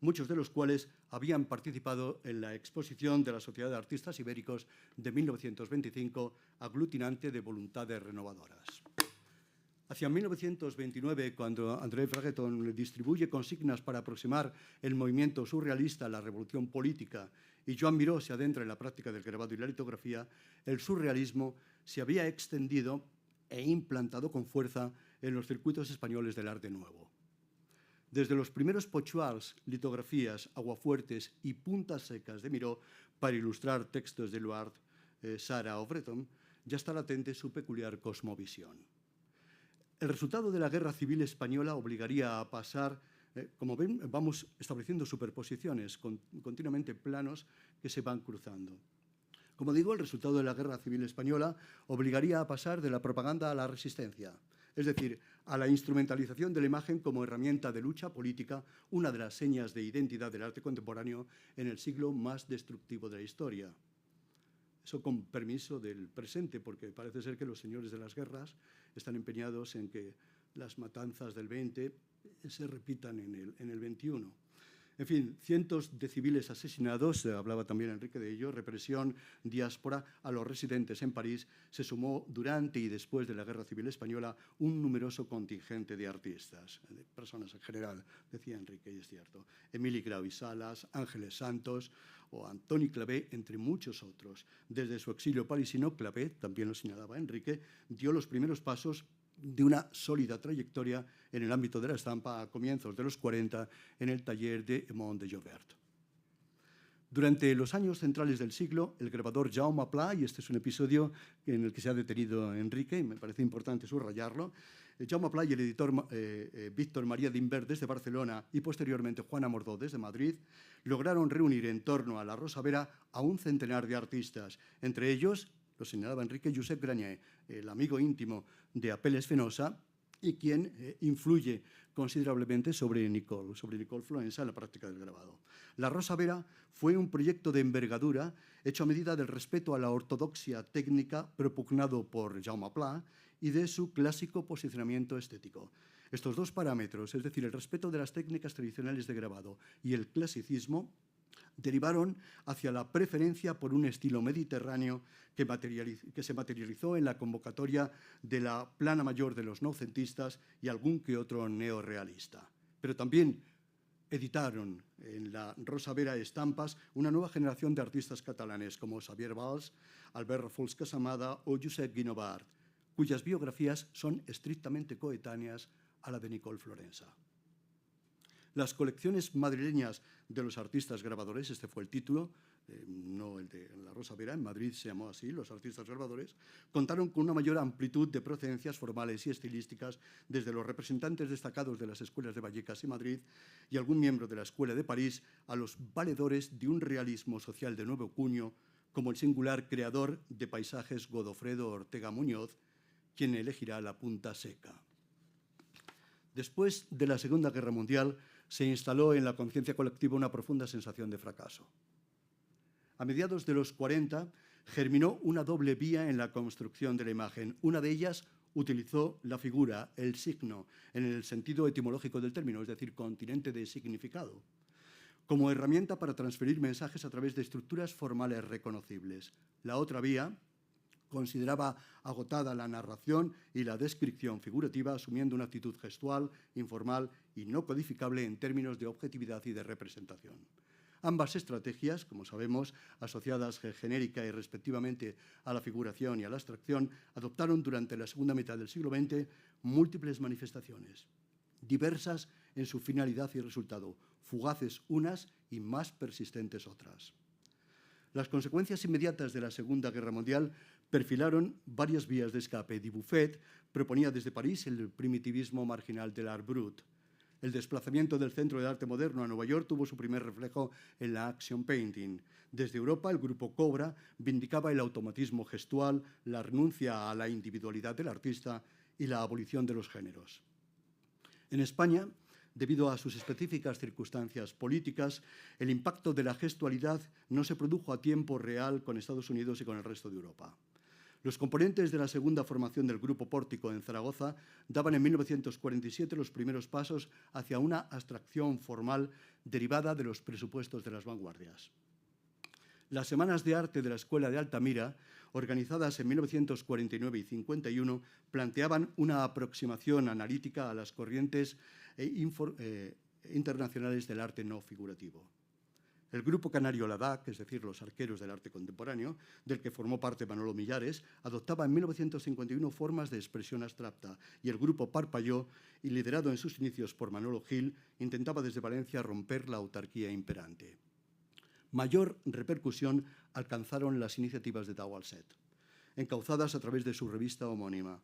muchos de los cuales habían participado en la exposición de la Sociedad de Artistas Ibéricos de 1925, aglutinante de voluntades renovadoras. Hacia 1929, cuando André Breton distribuye consignas para aproximar el movimiento surrealista a la revolución política y Joan Miró se adentra en la práctica del grabado y la litografía, el surrealismo se había extendido e implantado con fuerza en los circuitos españoles del arte nuevo. Desde los primeros pochoirs, litografías, aguafuertes y puntas secas de Miró para ilustrar textos de Luard, Sara o Breton, ya está latente su peculiar cosmovisión. El resultado de la Guerra Civil Española obligaría a pasar, como ven, vamos estableciendo superposiciones, continuamente planos que se van cruzando. Como digo, el resultado de la Guerra Civil Española obligaría a pasar de la propaganda a la resistencia, es decir, a la instrumentalización de la imagen como herramienta de lucha política, una de las señas de identidad del arte contemporáneo en el siglo más destructivo de la historia. Eso con permiso del presente, porque parece ser que los señores de las guerras están empeñados en que las matanzas del 20 se repitan en el 21. En fin, cientos de civiles asesinados, hablaba también Enrique de ello, represión, diáspora. A los residentes en París se sumó durante y después de la Guerra Civil Española un numeroso contingente de artistas, de personas en general, decía Enrique, y es cierto. Emili Grau y Salas, Ángeles Santos o Antoni Clavé, entre muchos otros. Desde su exilio parisino, Clavé, también lo señalaba Enrique, dio los primeros pasos de una sólida trayectoria en el ámbito de la estampa a comienzos de los 40 en el taller de Mont de Jobert. Durante los años centrales del siglo, el grabador Jaume Pla, y este es un episodio en el que se ha detenido Enrique, y me parece importante subrayarlo, Jaume Pla y el editor Víctor María d'Imbert desde Barcelona y posteriormente Juan Amordó desde Madrid, lograron reunir en torno a la Rosa Vera a un centenar de artistas, entre ellos, lo señalaba Enrique, Josep Granyé, el amigo íntimo de Apelles Fenosa y quien influye considerablemente sobre Nicole Florensa en la práctica del grabado. La Rosa Vera fue un proyecto de envergadura hecho a medida del respeto a la ortodoxia técnica propugnado por Jaume Pla y de su clásico posicionamiento estético. Estos dos parámetros, es decir, el respeto de las técnicas tradicionales de grabado y el clasicismo, derivaron hacia la preferencia por un estilo mediterráneo que se materializó en la convocatoria de la plana mayor de los noucentistas y algún que otro neorrealista. Pero también editaron en la Rosa Vera estampas una nueva generación de artistas catalanes como Xavier Valls, Albert Raffols Casamada o Josep Guinovart, cuyas biografías son estrictamente coetáneas a la de Nicole Florensa. Las colecciones madrileñas de los artistas grabadores, este fue el título no el de la Rosa Vera, en Madrid se llamó así, los artistas grabadores, contaron con una mayor amplitud de procedencias formales y estilísticas, desde los representantes destacados de las escuelas de Vallecas y Madrid y algún miembro de la Escuela de París, a los valedores de un realismo social de nuevo cuño, como el singular creador de paisajes Godofredo Ortega Muñoz, quien elegirá la punta seca. Después de la Segunda Guerra Mundial, se instaló en la conciencia colectiva una profunda sensación de fracaso. A mediados de los 40 germinó una doble vía en la construcción de la imagen. Una de ellas utilizó la figura, el signo, en el sentido etimológico del término, es decir, continente de significado, como herramienta para transferir mensajes a través de estructuras formales reconocibles. La otra vía consideraba agotada la narración y la descripción figurativa, asumiendo una actitud gestual, informal y no codificable en términos de objetividad y de representación. Ambas estrategias, como sabemos, asociadas genérica y respectivamente a la figuración y a la abstracción, adoptaron durante la segunda mitad del siglo XX múltiples manifestaciones, diversas en su finalidad y resultado, fugaces unas y más persistentes otras. Las consecuencias inmediatas de la Segunda Guerra Mundial perfilaron varias vías de escape. Dubuffet proponía desde París el primitivismo marginal del art brut. El desplazamiento del Centro de Arte Moderno a Nueva York tuvo su primer reflejo en la action painting. Desde Europa, el grupo Cobra vindicaba el automatismo gestual, la renuncia a la individualidad del artista y la abolición de los géneros. En España, debido a sus específicas circunstancias políticas, el impacto de la gestualidad no se produjo a tiempo real con Estados Unidos y con el resto de Europa. Los componentes de la segunda formación del Grupo Pórtico en Zaragoza daban en 1947 los primeros pasos hacia una abstracción formal derivada de los presupuestos de las vanguardias. Las Semanas de Arte de la Escuela de Altamira, organizadas en 1949 y 51, planteaban una aproximación analítica a las corrientes internacionales del arte no figurativo. El grupo canario Ladac, es decir, los arqueros del arte contemporáneo, del que formó parte Manolo Millares, adoptaba en 1951 formas de expresión abstracta, y el grupo Parpalló, y liderado en sus inicios por Manolo Gil, intentaba desde Valencia romper la autarquía imperante. Mayor repercusión alcanzaron las iniciativas de Dau al Set, encauzadas a través de su revista homónima.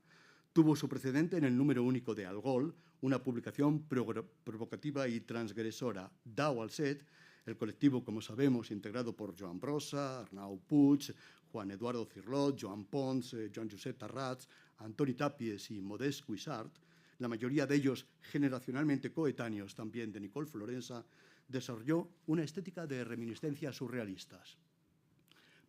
Tuvo su precedente en el número único de Algol, una publicación provocativa y transgresora. Dau al Set, el colectivo, como sabemos, integrado por Joan Brossa, Arnau Puig, Juan Eduardo Cirlot, Joan Pons, Joan Josep Tarrats, Antoni Tàpies y Modest Cuixart, la mayoría de ellos generacionalmente coetáneos también de Nicole Florensa, desarrolló una estética de reminiscencias surrealistas.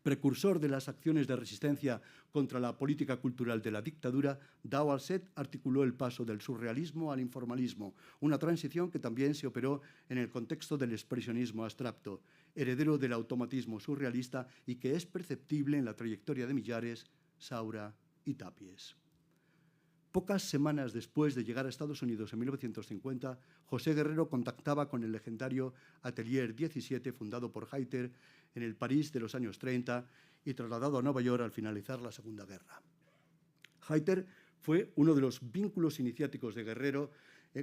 Precursor de las acciones de resistencia contra la política cultural de la dictadura, Dau al Set articuló el paso del surrealismo al informalismo, una transición que también se operó en el contexto del expresionismo abstracto, heredero del automatismo surrealista y que es perceptible en la trayectoria de Millares, Saura y Tàpies. Pocas semanas después de llegar a Estados Unidos en 1950, José Guerrero contactaba con el legendario Atelier 17, fundado por Hayter en el París de los años 30 y trasladado a Nueva York al finalizar la Segunda Guerra. Hayter fue uno de los vínculos iniciáticos de Guerrero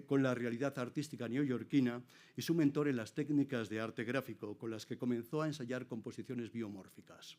con la realidad artística neoyorquina y su mentor en las técnicas de arte gráfico, con las que comenzó a ensayar composiciones biomórficas.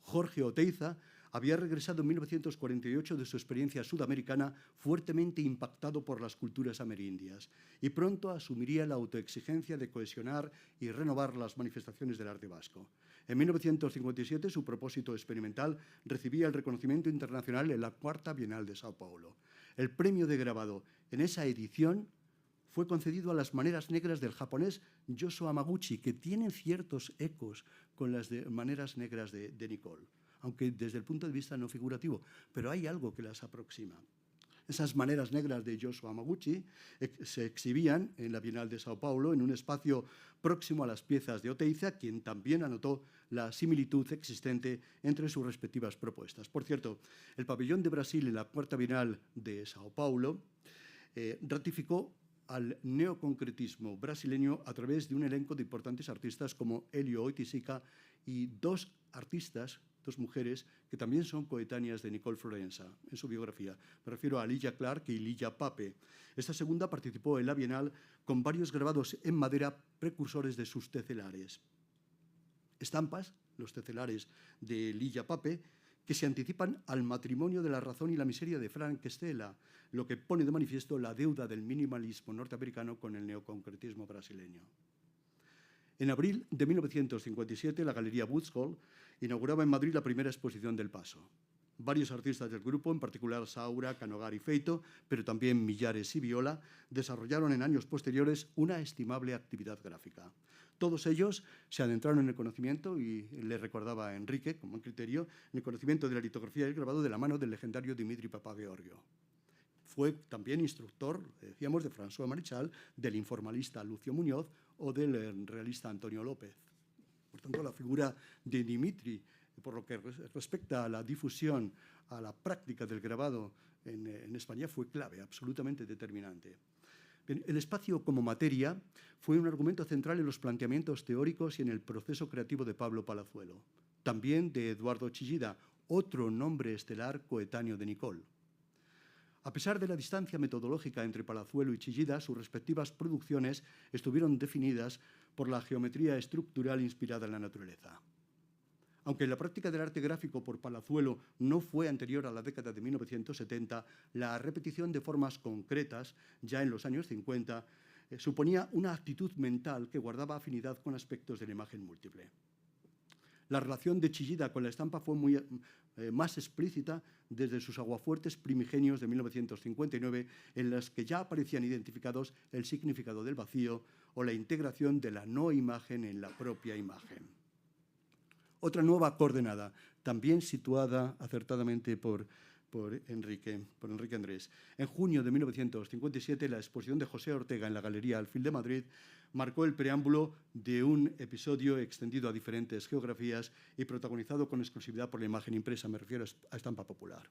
Jorge Oteiza había regresado en 1948 de su experiencia sudamericana, fuertemente impactado por las culturas amerindias, y pronto asumiría la autoexigencia de cohesionar y renovar las manifestaciones del arte vasco. En 1957, su propósito experimental recibía el reconocimiento internacional en la Cuarta Bienal de Sao Paulo. El premio de grabado en esa edición fue concedido a las maneras negras del japonés Yoshio Hamaguchi, que tienen ciertos ecos con las maneras negras de Nicole, aunque desde el punto de vista no figurativo, pero hay algo que las aproxima. Esas maneras negras de Yoshio Hamaguchi se exhibían en la Bienal de Sao Paulo en un espacio próximo a las piezas de Oteiza, quien también anotó la similitud existente entre sus respectivas propuestas. Por cierto, el pabellón de Brasil en la Cuarta Bienal de Sao Paulo ratificó al neoconcretismo brasileño a través de un elenco de importantes artistas como Elio Oiticica y dos mujeres que también son coetáneas de Nicole Florensa en su biografía. Me refiero a Lilla Clark y Lilla Pape. Esta segunda participó en la Bienal con varios grabados en madera precursores de sus tecelares. Estampas, los tecelares de Lilla Pape, que se anticipan al matrimonio de la razón y la miseria de Frank Stella, lo que pone de manifiesto la deuda del minimalismo norteamericano con el neoconcretismo brasileño. En abril de 1957, la Galería Woods Hall inauguraba en Madrid la primera exposición del Paso. Varios artistas del grupo, en particular Saura, Canogar y Feito, pero también Millares y Viola, desarrollaron en años posteriores una estimable actividad gráfica. Todos ellos se adentraron en el conocimiento, y le recordaba a Enrique, como un criterio, en el conocimiento de la litografía y el grabado de la mano del legendario Dimitri Papageorgiou. Fue también instructor, decíamos, de François Marichal, del informalista Lucio Muñoz o del realista Antonio López. Por tanto, la figura de Dimitri, por lo que respecta a la difusión, a la práctica del grabado en España, fue clave, absolutamente determinante. Bien, el espacio como materia fue un argumento central en los planteamientos teóricos y en el proceso creativo de Pablo Palazuelo, también de Eduardo Chillida, otro nombre estelar coetáneo de Nicole. A pesar de la distancia metodológica entre Palazuelo y Chillida, sus respectivas producciones estuvieron definidas por la geometría estructural inspirada en la naturaleza. Aunque la práctica del arte gráfico por Palazuelo no fue anterior a la década de 1970, la repetición de formas concretas, ya en los años 50, suponía una actitud mental que guardaba afinidad con aspectos de la imagen múltiple. La relación de Chillida con la estampa fue más explícita desde sus aguafuertes primigenios de 1959, en las que ya aparecían identificados el significado del vacío o la integración de la no imagen en la propia imagen. Otra nueva coordenada, también situada acertadamente por Enrique Andrés. En junio de 1957, la exposición de José Ortega en la Galería Alfil de Madrid marcó el preámbulo de un episodio extendido a diferentes geografías y protagonizado con exclusividad por la imagen impresa. Me refiero a estampa popular.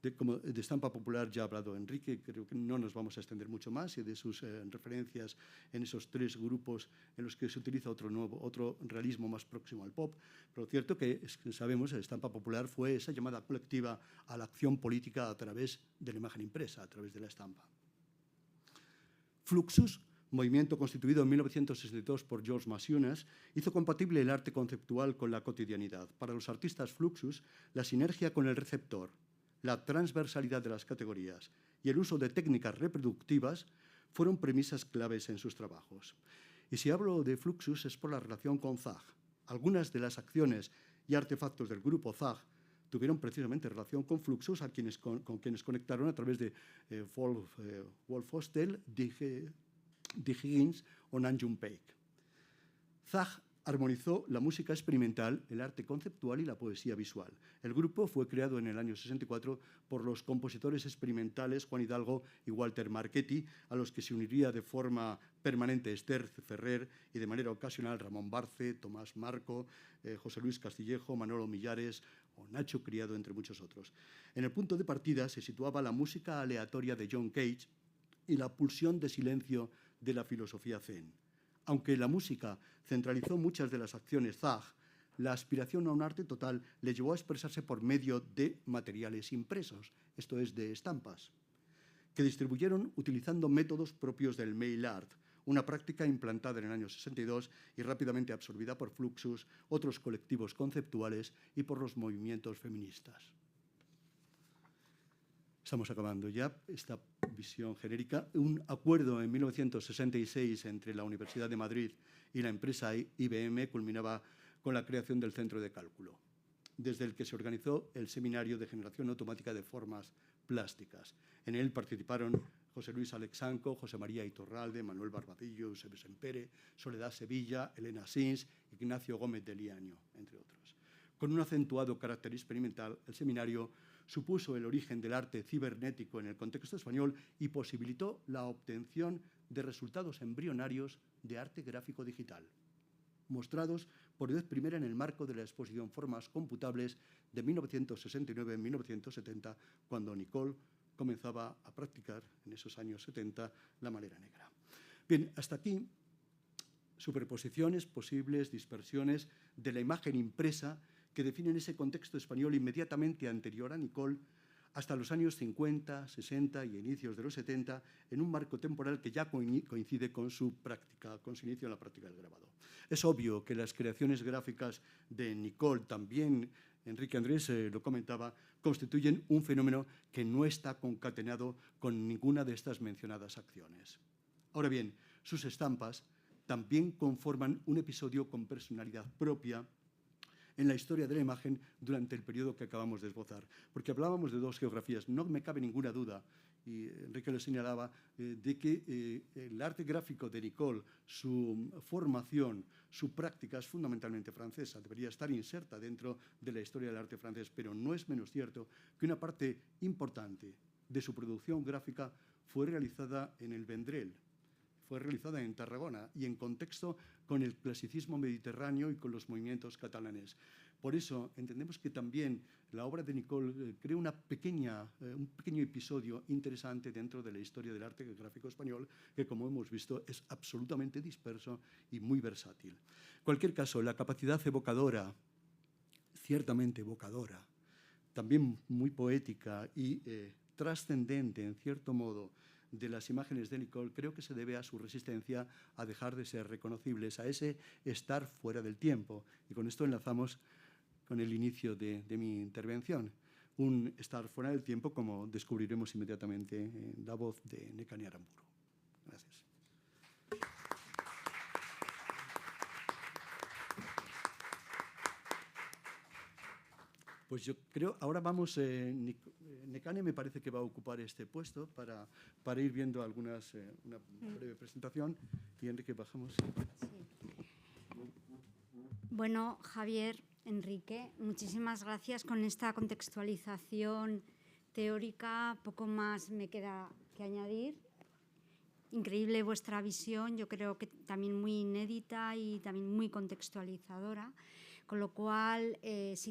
De estampa popular ya ha hablado Enrique, creo que no nos vamos a extender mucho más, y de sus referencias en esos tres grupos en los que se utiliza otro realismo más próximo al pop. Pero cierto que sabemos, la estampa popular fue esa llamada colectiva a la acción política a través de la imagen impresa, a través de la estampa. Fluxus, movimiento constituido en 1962 por George Masiunas, hizo compatible el arte conceptual con la cotidianidad. Para los artistas Fluxus, la sinergia con el receptor, la transversalidad de las categorías y el uso de técnicas reproductivas fueron premisas claves en sus trabajos. Y si hablo de Fluxus es por la relación con Zag. Algunas de las acciones y artefactos del grupo Zag tuvieron precisamente relación con Fluxus, con quienes conectaron a través de Wolf Hostel, D. Higgins o Nam June Paik. Zag armonizó la música experimental, el arte conceptual y la poesía visual. El grupo fue creado en el año 64 por los compositores experimentales Juan Hidalgo y Walter Marchetti, a los que se uniría de forma permanente Esther Ferrer y de manera ocasional Ramón Barce, Tomás Marco, José Luis Castillejo, Manolo Millares o Nacho Criado, entre muchos otros. En el punto de partida se situaba la música aleatoria de John Cage y la pulsión de silencio de la filosofía zen. Aunque la música centralizó muchas de las acciones Zag, la aspiración a un arte total le llevó a expresarse por medio de materiales impresos, esto es, de estampas, que distribuyeron utilizando métodos propios del mail art, una práctica implantada en el año 62 y rápidamente absorbida por Fluxus, otros colectivos conceptuales y por los movimientos feministas. Estamos acabando ya esta visión genérica. Un acuerdo en 1966 entre la Universidad de Madrid y la empresa IBM culminaba con la creación del Centro de Cálculo, desde el que se organizó el Seminario de Generación Automática de Formas Plásticas. En él participaron José Luis Alexanco, José María Iturralde, Manuel Barbadillo, Eusebio Sempere, Soledad Sevilla, Elena Sins, Ignacio Gómez de Liaño, entre otros. Con un acentuado carácter experimental, el seminario supuso el origen del arte cibernético en el contexto español y posibilitó la obtención de resultados embrionarios de arte gráfico digital, mostrados por vez primera en el marco de la exposición Formas Computables de 1969-1970, cuando Nicole comenzaba a practicar, en esos años 70, la manera negra. Bien, hasta aquí superposiciones posibles, dispersiones de la imagen impresa que definen ese contexto español inmediatamente anterior a Nicole, hasta los años 50, 60 y inicios de los 70, en un marco temporal que ya coincide con su práctica, con su inicio en la práctica del grabado. Es obvio que las creaciones gráficas de Nicole, también Enrique Andrés lo comentaba, constituyen un fenómeno que no está concatenado con ninguna de estas mencionadas acciones. Ahora bien, sus estampas también conforman un episodio con personalidad propia en la historia de la imagen durante el periodo que acabamos de esbozar. Porque hablábamos de dos geografías, no me cabe ninguna duda, y Enrique lo señalaba, de que el arte gráfico de Nicole, su formación, su práctica es fundamentalmente francesa, debería estar inserta dentro de la historia del arte francés, pero no es menos cierto que una parte importante de su producción gráfica fue realizada en el Vendrell, fue realizada en Tarragona y en contexto con el clasicismo mediterráneo y con los movimientos catalanes. Por eso entendemos que también la obra de Nicole crea un pequeño episodio interesante dentro de la historia del arte gráfico español, que, como hemos visto, es absolutamente disperso y muy versátil. En cualquier caso, la capacidad evocadora, ciertamente evocadora, también muy poética y trascendente, en cierto modo, de las imágenes de Nicole, creo que se debe a su resistencia a dejar de ser reconocibles, a ese estar fuera del tiempo. Y con esto enlazamos con el inicio de mi intervención. Un estar fuera del tiempo, como descubriremos inmediatamente en la voz de Nekane Aramburu. Gracias. Pues yo creo, ahora vamos, Nekane me parece que va a ocupar este puesto para ir viendo una breve presentación. Y Enrique, bajamos. Sí. Bueno, Javier, Enrique, muchísimas gracias con esta contextualización teórica. Poco más me queda que añadir. Increíble vuestra visión, yo creo que también muy inédita y también muy contextualizadora. Con lo cual nos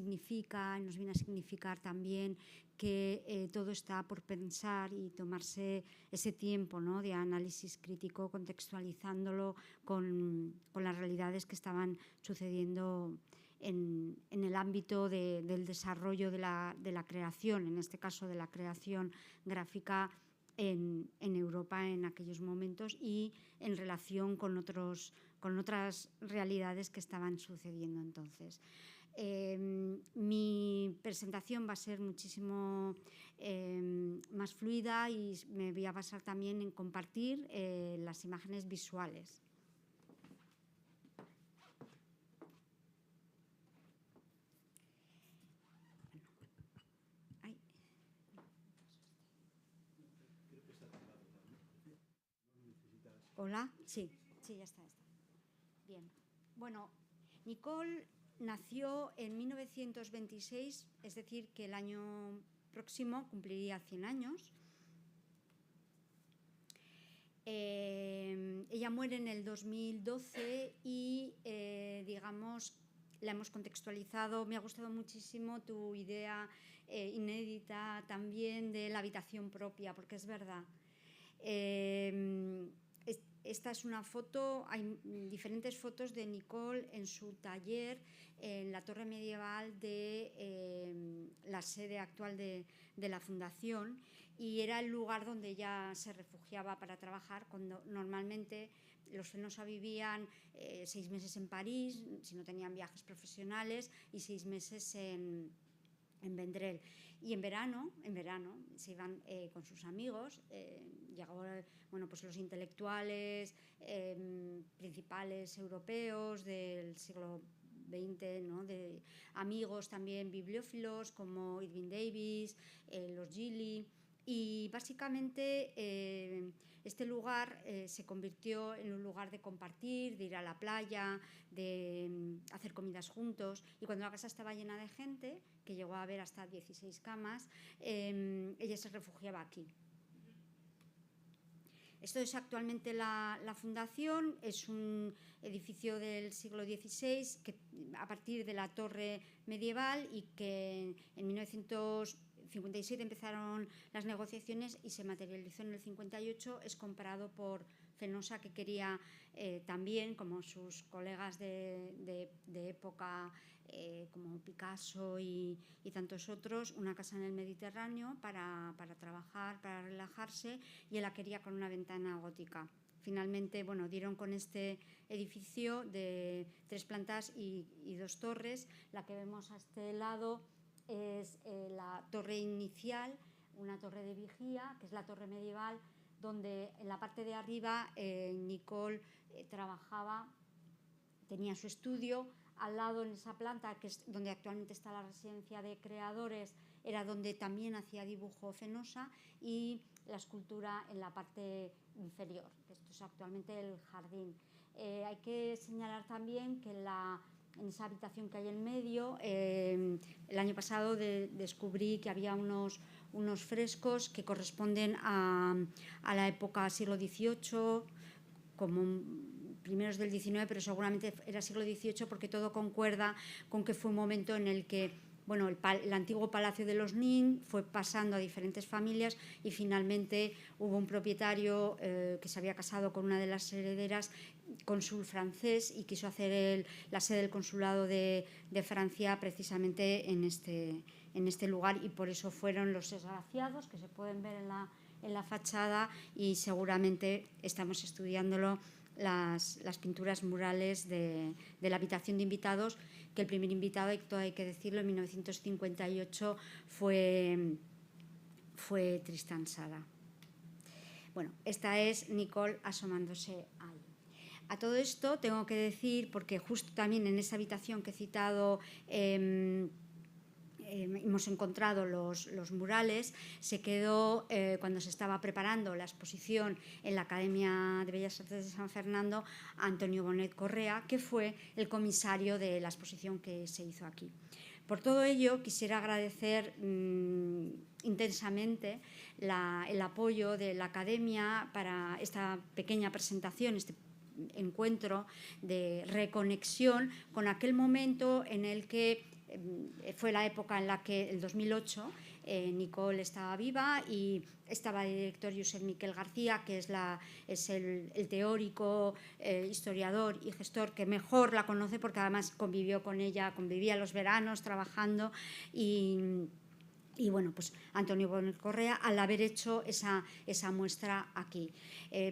viene a significar también que todo está por pensar y tomarse ese tiempo, ¿no?, de análisis crítico, contextualizándolo con las realidades que estaban sucediendo en el ámbito del desarrollo de la creación, en este caso de la creación gráfica en Europa en aquellos momentos y en relación con otras realidades que estaban sucediendo entonces. Mi presentación va a ser muchísimo más fluida y me voy a basar también en compartir las imágenes visuales. Hola, sí, ya está. Bien. Bueno, Nicole nació en 1926, es decir, que el año próximo cumpliría 100 años. Ella muere en el 2012 y, digamos, la hemos contextualizado. Me ha gustado muchísimo tu idea inédita también de la habitación propia, porque es verdad. Esta es una foto, hay diferentes fotos de Nicole en su taller en la torre medieval de la sede actual de la fundación, y era el lugar donde ella se refugiaba para trabajar cuando normalmente los Fenosa vivían 6 meses en París, si no tenían viajes profesionales, y 6 meses en Vendrell. Y en verano se iban con sus amigos, llegaban pues los intelectuales principales europeos del siglo XX, ¿no?, de amigos también bibliófilos como Irving Davis, los Gili, y básicamente este lugar se convirtió en un lugar de compartir, de ir a la playa, de hacer comidas juntos, y cuando la casa estaba llena de gente, que llegó a haber hasta 16 camas, ella se refugiaba aquí. Esto es actualmente la fundación, es un edificio del siglo XVI que, a partir de la torre medieval, y que en 1900 57 empezaron las negociaciones y se materializó en el 58. Es comprado por Fenosa, que quería también, como sus colegas de época, como Picasso y tantos otros, una casa en el Mediterráneo para trabajar, para relajarse, y él la quería con una ventana gótica. Finalmente, bueno, dieron con este edificio de 3 plantas y 2 torres. La que vemos a este lado es la torre inicial, una torre de vigía, que es la torre medieval, donde en la parte de arriba Nicole trabajaba, tenía su estudio. Al lado, en esa planta, que es donde actualmente está la residencia de creadores, era donde también hacía dibujo Fenosa, y la escultura en la parte inferior, que esto es actualmente el jardín. Hay que señalar también que en esa habitación que hay en medio, el año pasado descubrí que había unos frescos que corresponden a la época siglo XVIII, como primeros del XIX, pero seguramente era siglo XVIII, porque todo concuerda con que fue un momento en el que, bueno, el antiguo Palacio de los Nin fue pasando a diferentes familias, y finalmente hubo un propietario que se había casado con una de las herederas, cónsul francés, y quiso hacer la sede del consulado de Francia precisamente en este lugar, y por eso fueron los esgrafiados que se pueden ver en la fachada, y seguramente estamos estudiándolo, las pinturas murales de la habitación de invitados, que el primer invitado, hay que decirlo, en 1958 fue Tristan Tzara. Bueno, esta es Nicole asomándose ahí. A todo esto tengo que decir, porque justo también en esa habitación que he citado hemos encontrado los murales, se quedó, cuando se estaba preparando la exposición en la Academia de Bellas Artes de San Fernando, Antonio Bonet Correa, que fue el comisario de la exposición que se hizo aquí. Por todo ello, quisiera agradecer intensamente el apoyo de la Academia para esta pequeña presentación, este encuentro de reconexión con aquel momento en el que fue la época en la que, el 2008, Nicole estaba viva, y estaba de director Josep Miquel García, que es el teórico, historiador y gestor que mejor la conoce, porque además convivió con ella, convivía los veranos trabajando, y bueno, pues Antonio Bonet Correa, al haber hecho esa muestra aquí.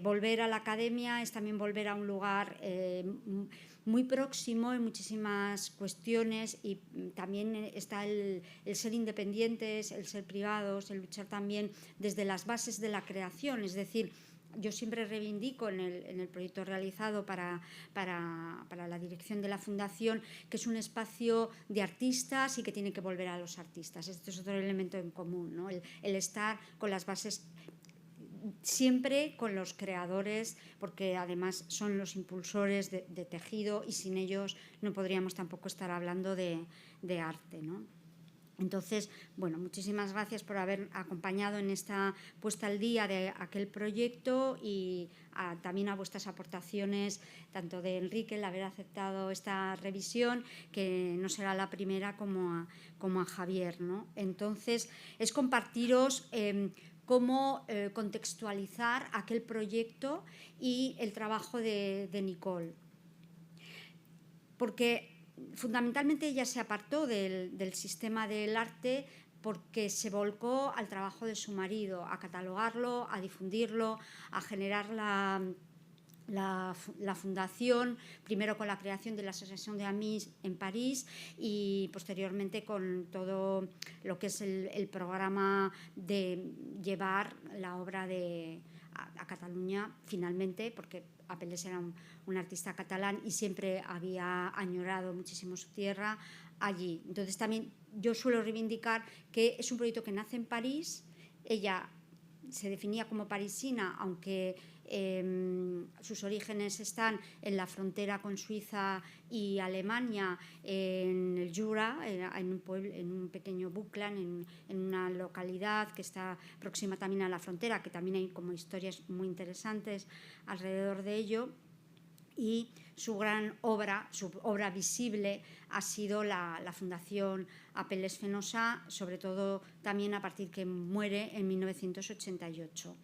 Volver a la Academia es también volver a un lugar muy próximo en muchísimas cuestiones, y también está el ser independientes, el ser privados, el luchar también desde las bases de la creación. Es decir, yo siempre reivindico en el proyecto realizado para la dirección de la Fundación, que es un espacio de artistas y que tiene que volver a los artistas. Este es otro elemento en común, ¿no? El estar con las bases, siempre con los creadores, porque además son los impulsores de tejido, y sin ellos no podríamos tampoco estar hablando de arte, ¿no? Entonces, bueno, muchísimas gracias por haber acompañado en esta puesta al día de aquel proyecto, y también a vuestras aportaciones, tanto de Enrique, el haber aceptado esta revisión, que no será la primera, como a Javier, ¿no? Entonces, es compartiros cómo contextualizar aquel proyecto y el trabajo de Nicole. Porque fundamentalmente ella se apartó del sistema del arte porque se volcó al trabajo de su marido, a catalogarlo, a difundirlo, a generar la fundación, primero con la creación de la Association de Amis en París, y posteriormente con todo lo que es el programa de llevar la obra a Cataluña, finalmente, porque Apelles era un artista catalán y siempre había añorado muchísimo su tierra, allí. Entonces también yo suelo reivindicar que es un proyecto que nace en París. Ella se definía como parisina, aunque sus orígenes están en la frontera con Suiza y Alemania, en el Jura, en un pequeño Buckland, en una localidad que está próxima también a la frontera, que también hay como historias muy interesantes alrededor de ello. y su gran obra, su obra visible, ha sido la Fundación Apelles Fenosa, sobre todo también a partir que muere en 1988.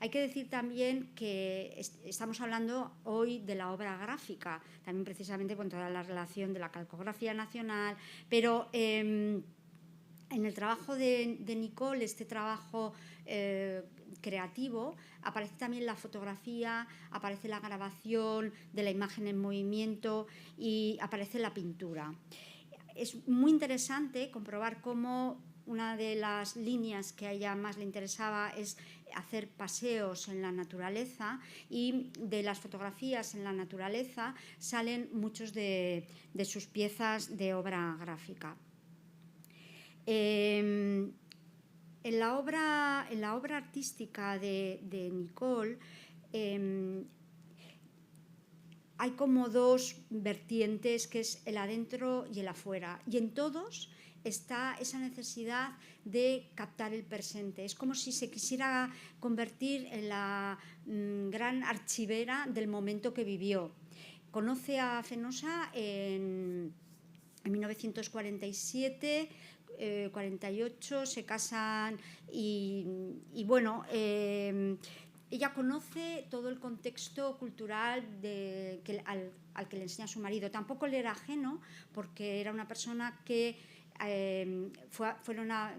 Hay que decir también que estamos hablando hoy de la obra gráfica, también precisamente con toda la relación de la calcografía nacional, pero en el trabajo de Nicole, este trabajo creativo, aparece también la fotografía, aparece la grabación de la imagen en movimiento y aparece la pintura. Es muy interesante comprobar cómo una de las líneas que a ella más le interesaba es hacer paseos en la naturaleza, y de las fotografías en la naturaleza salen muchos de sus piezas de obra gráfica. En la obra artística de Nicole hay como dos vertientes, que es el adentro y el afuera, y en todos está esa necesidad de captar el presente. Es como si se quisiera convertir en la gran archivera del momento que vivió. Conoce a Fenosa en 1947, 48, se casan y bueno, ella conoce todo el contexto cultural al que le enseña su marido. Tampoco le era ajeno, porque era una persona que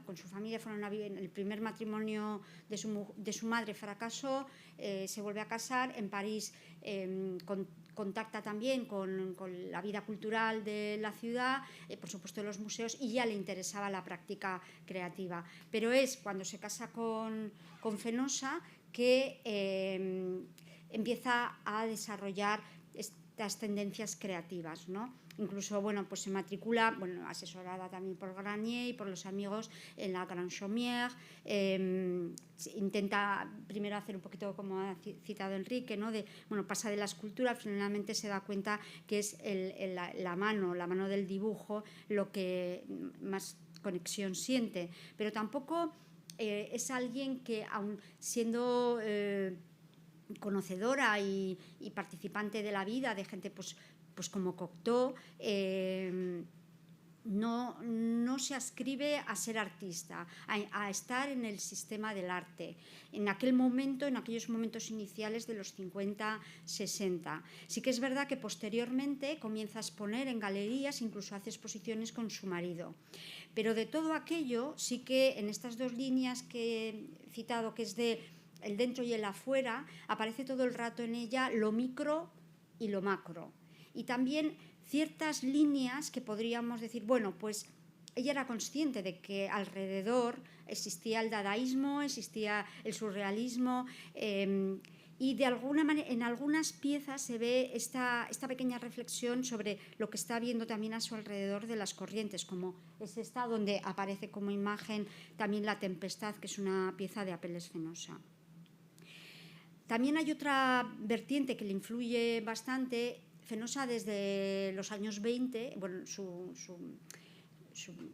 con su familia fueron a vivir. El primer matrimonio de su madre fracasó, se vuelve a casar en París, contacta también con la vida cultural de la ciudad, por supuesto los museos, y ya le interesaba la práctica creativa. Pero es cuando se casa con Fenosa que empieza a desarrollar estas tendencias creativas, ¿no? Incluso, bueno, pues se matricula, bueno, asesorada también por Granier y por los amigos, en la Grande Chaumière. Intenta primero hacer un poquito, como ha citado Enrique, ¿no? Pasa de la escultura, finalmente se da cuenta que es la mano del dibujo lo que más conexión siente. Pero tampoco es alguien que, aun siendo conocedora y participante de la vida de gente pues como Cocteau, no se ascribe a ser artista, a estar en el sistema del arte. En aquellos momentos iniciales de los 50, 60. Sí que es verdad que posteriormente comienza a exponer en galerías, incluso hace exposiciones con su marido. Pero de todo aquello, sí que en estas dos líneas que he citado, que es de el dentro y el afuera, aparece todo el rato en ella lo micro y lo macro. Y también ciertas líneas que podríamos decir, bueno, pues ella era consciente de que alrededor existía el dadaísmo, existía el surrealismo, y de alguna manera en algunas piezas se ve esta pequeña reflexión sobre lo que está viendo también a su alrededor de las corrientes, como es esta donde aparece como imagen también La Tempestad, que es una pieza de Apelles Fenosa. También hay otra vertiente que le influye bastante. Fenosa, desde los años 20, bueno, su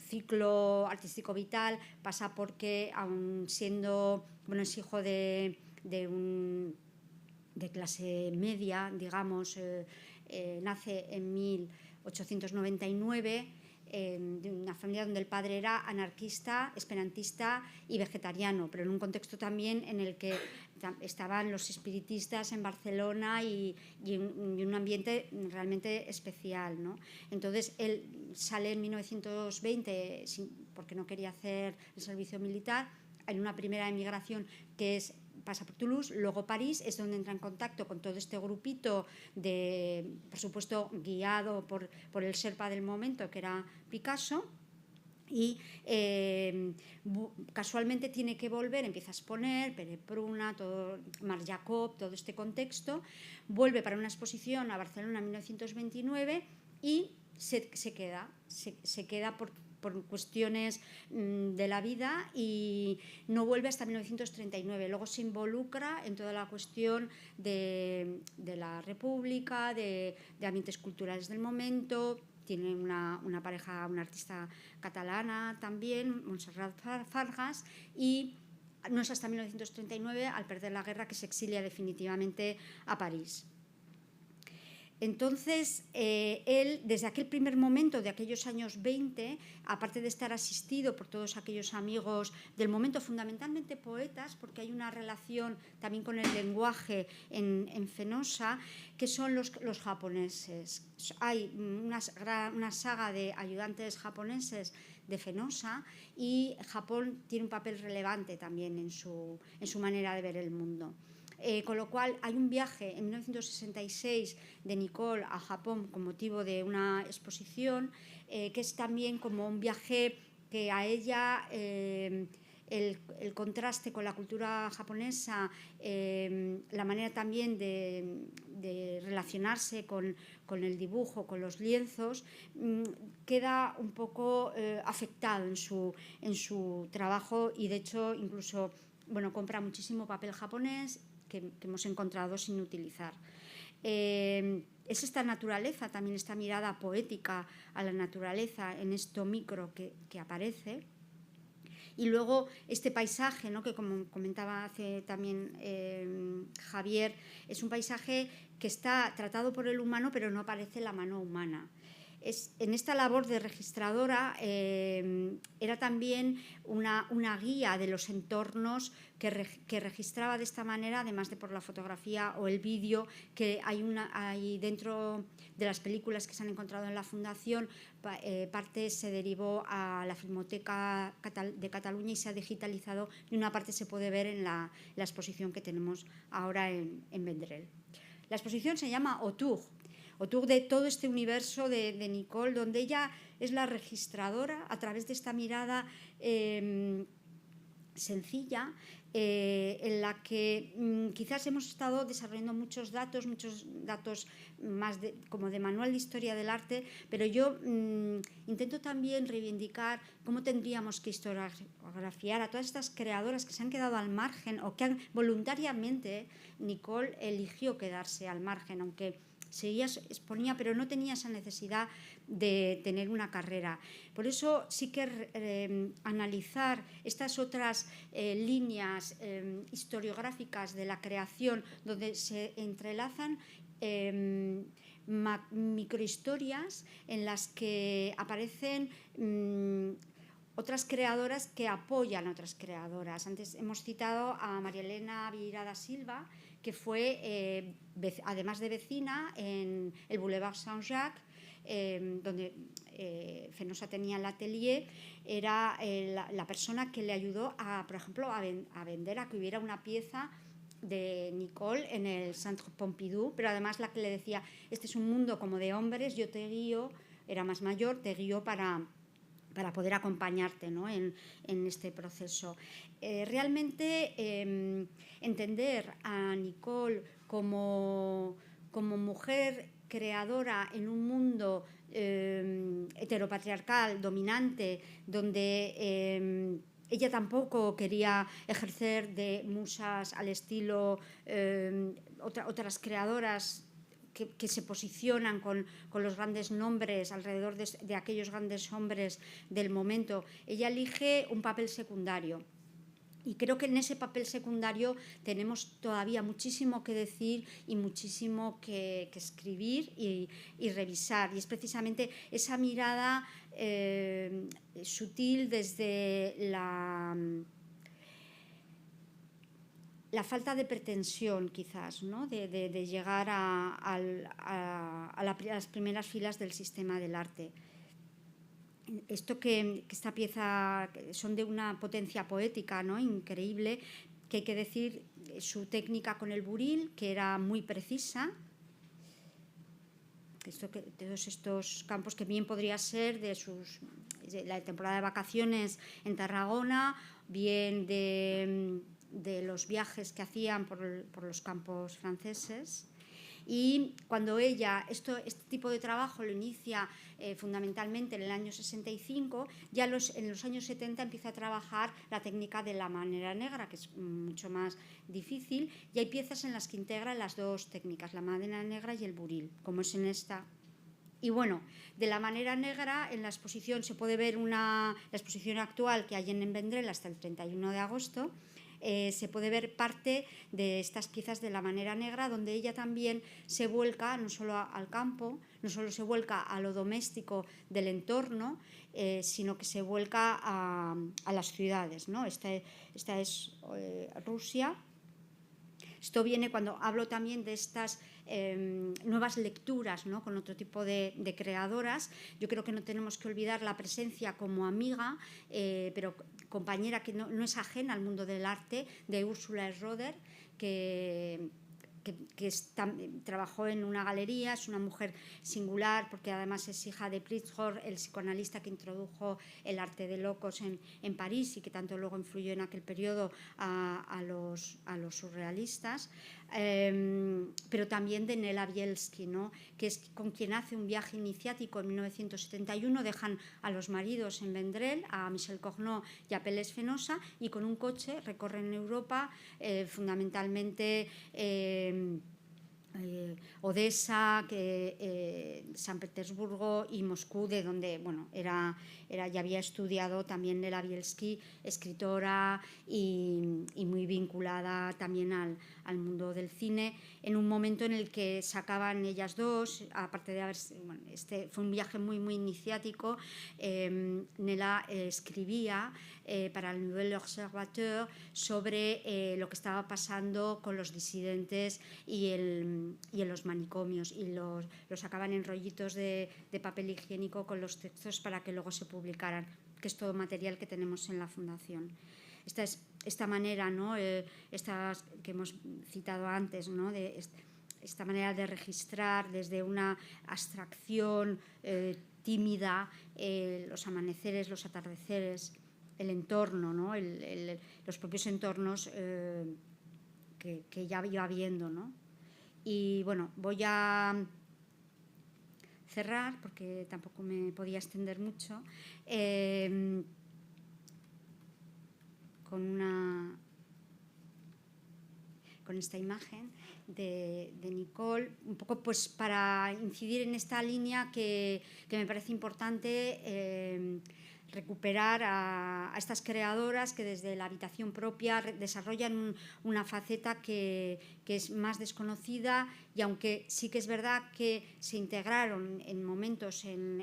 ciclo artístico vital pasa porque, aun siendo, bueno, es hijo de clase media, digamos, nace en 1899, de una familia donde el padre era anarquista, esperantista y vegetariano, pero en un contexto también en el que estaban los espiritistas en Barcelona y un ambiente realmente especial, ¿no? Entonces él sale en 1920 porque no quería hacer el servicio militar, en una primera emigración que pasa por Toulouse, luego París, es donde entra en contacto con todo este grupito por supuesto, guiado por el Sherpa del momento, que era Picasso, y casualmente tiene que volver, empieza a exponer Pere Pruna, Marc Jacob, todo este contexto, vuelve para una exposición a Barcelona en 1929 y se queda por cuestiones de la vida y no vuelve hasta 1939. Luego se involucra en toda la cuestión de la República, de ambientes culturales del momento. Tiene una pareja, una artista catalana también, Montserrat Fargas, y no es hasta 1939, al perder la guerra, que se exilia definitivamente a París. Entonces, él, desde aquel primer momento de aquellos años 20, aparte de estar asistido por todos aquellos amigos del momento, fundamentalmente poetas, porque hay una relación también con el lenguaje en Fenosa, que son los japoneses. Hay una saga de ayudantes japoneses de Fenosa y Japón tiene un papel relevante también en su manera de ver el mundo. Con lo cual hay un viaje en 1966 de Nicole a Japón con motivo de una exposición, que es también como un viaje que a ella el contraste con la cultura japonesa, la manera también de relacionarse con el dibujo, con los lienzos, queda un poco afectado en su trabajo, y de hecho incluso compra muchísimo papel japonés que hemos encontrado sin utilizar. Es esta naturaleza, también esta mirada poética a la naturaleza en esto micro que aparece. Y luego este paisaje, ¿no?, que como comentaba hace también Javier, es un paisaje que está tratado por el humano, pero no aparece la mano humana. En esta labor de registradora era también una guía de los entornos que registraba de esta manera, además de por la fotografía o el vídeo, que hay dentro de las películas que se han encontrado en la Fundación. Parte se derivó a la Filmoteca de Cataluña y se ha digitalizado, y una parte se puede ver en la exposición que tenemos ahora en Vendrell. La exposición se llama Autour de todo este universo de Nicole, donde ella es la registradora a través de esta mirada sencilla, en la que quizás hemos estado desarrollando muchos datos más como de manual de historia del arte, pero yo intento también reivindicar cómo tendríamos que historiografiar a todas estas creadoras que se han quedado al margen, o que voluntariamente Nicole eligió quedarse al margen, aunque ella exponía, pero no tenía esa necesidad de tener una carrera. Por eso sí que analizar estas otras líneas historiográficas de la creación, donde se entrelazan microhistorias en las que aparecen otras creadoras que apoyan a otras creadoras. Antes hemos citado a María Elena Vieira da Silva, que fue, además de vecina, en el Boulevard Saint-Jacques, donde Fenosa tenía el atelier. Era la persona que le ayudó, por ejemplo, a vender, a que hubiera una pieza de Nicole en el Centre Pompidou, pero además la que le decía: este es un mundo como de hombres, yo te guío, era más mayor, te guío para poder acompañarte, ¿no?, en este proceso. Realmente entender a Nicole como mujer creadora en un mundo heteropatriarcal, dominante, donde ella tampoco quería ejercer de musas al estilo otras creadoras que se posicionan con los grandes nombres alrededor de aquellos grandes hombres del momento. Ella elige un papel secundario. Y creo que en ese papel secundario tenemos todavía muchísimo que decir y muchísimo que escribir y revisar. Y es precisamente esa mirada sutil desde la falta de pretensión, quizás, ¿no?, de llegar a las primeras filas del sistema del arte. Esto que esta pieza son de una potencia poética, ¿no?, increíble, que hay que decir su técnica con el buril, que era muy precisa. Todos estos campos que bien podría ser de la temporada de vacaciones en Tarragona, bien de los viajes que hacían por los campos franceses. Y cuando ella este tipo de trabajo lo inicia fundamentalmente en el año 65, ya en los años 70 empieza a trabajar la técnica de la manera negra, que es mucho más difícil, y hay piezas en las que integra las dos técnicas, la manera negra y el buril, como es en esta. Y bueno, de la manera negra, en la exposición se puede ver la exposición actual que hay en Vendrell hasta el 31 de agosto, se puede ver parte de estas piezas de la manera negra, donde ella también se vuelca no solo al campo, no solo se vuelca a lo doméstico del entorno, sino que se vuelca a las ciudades, ¿no? Esta es Rusia. Esto viene cuando hablo también de estas nuevas lecturas, ¿no? Con otro tipo de creadoras. Yo creo que no tenemos que olvidar la presencia como amiga, pero compañera que no es ajena al mundo del arte, de Ursula Schroeder, que trabajó en una galería. Es una mujer singular porque además es hija de Pritzhorn, el psicoanalista que introdujo el arte de locos en París y que tanto luego influyó en aquel periodo a los surrealistas, pero también de Nela Bielski, ¿no? Que es con quien hace un viaje iniciático en 1971. Dejan a los maridos en Vendrell, a Michel Cornot y a Pélez Fenosa, y con un coche recorren Europa, fundamentalmente Odessa, San Petersburgo y Moscú, de donde ya había estudiado también Nela Bielski, escritora y muy vinculada también al mundo del cine, en un momento en el que sacaban ellas dos, aparte de haber, este fue un viaje muy iniciático. Nela escribía para el Nouvel Observateur sobre lo que estaba pasando con los disidentes y en los manicomios, y los sacaban en rollitos de papel higiénico con los textos para que luego se publicaran, que es todo material que tenemos en la Fundación. Esta manera, ¿no? Estas que hemos citado antes, ¿no? De esta manera de registrar desde una abstracción tímida los amaneceres, los atardeceres, el entorno, ¿no? Los propios entornos que ya iba viendo, ¿no? Y bueno, voy a cerrar porque tampoco me podía extender mucho con esta imagen de Nicole, un poco pues para incidir en esta línea que me parece importante recuperar a estas creadoras que desde la habitación propia desarrollan una faceta que es más desconocida, y aunque sí que es verdad que se integraron en momentos en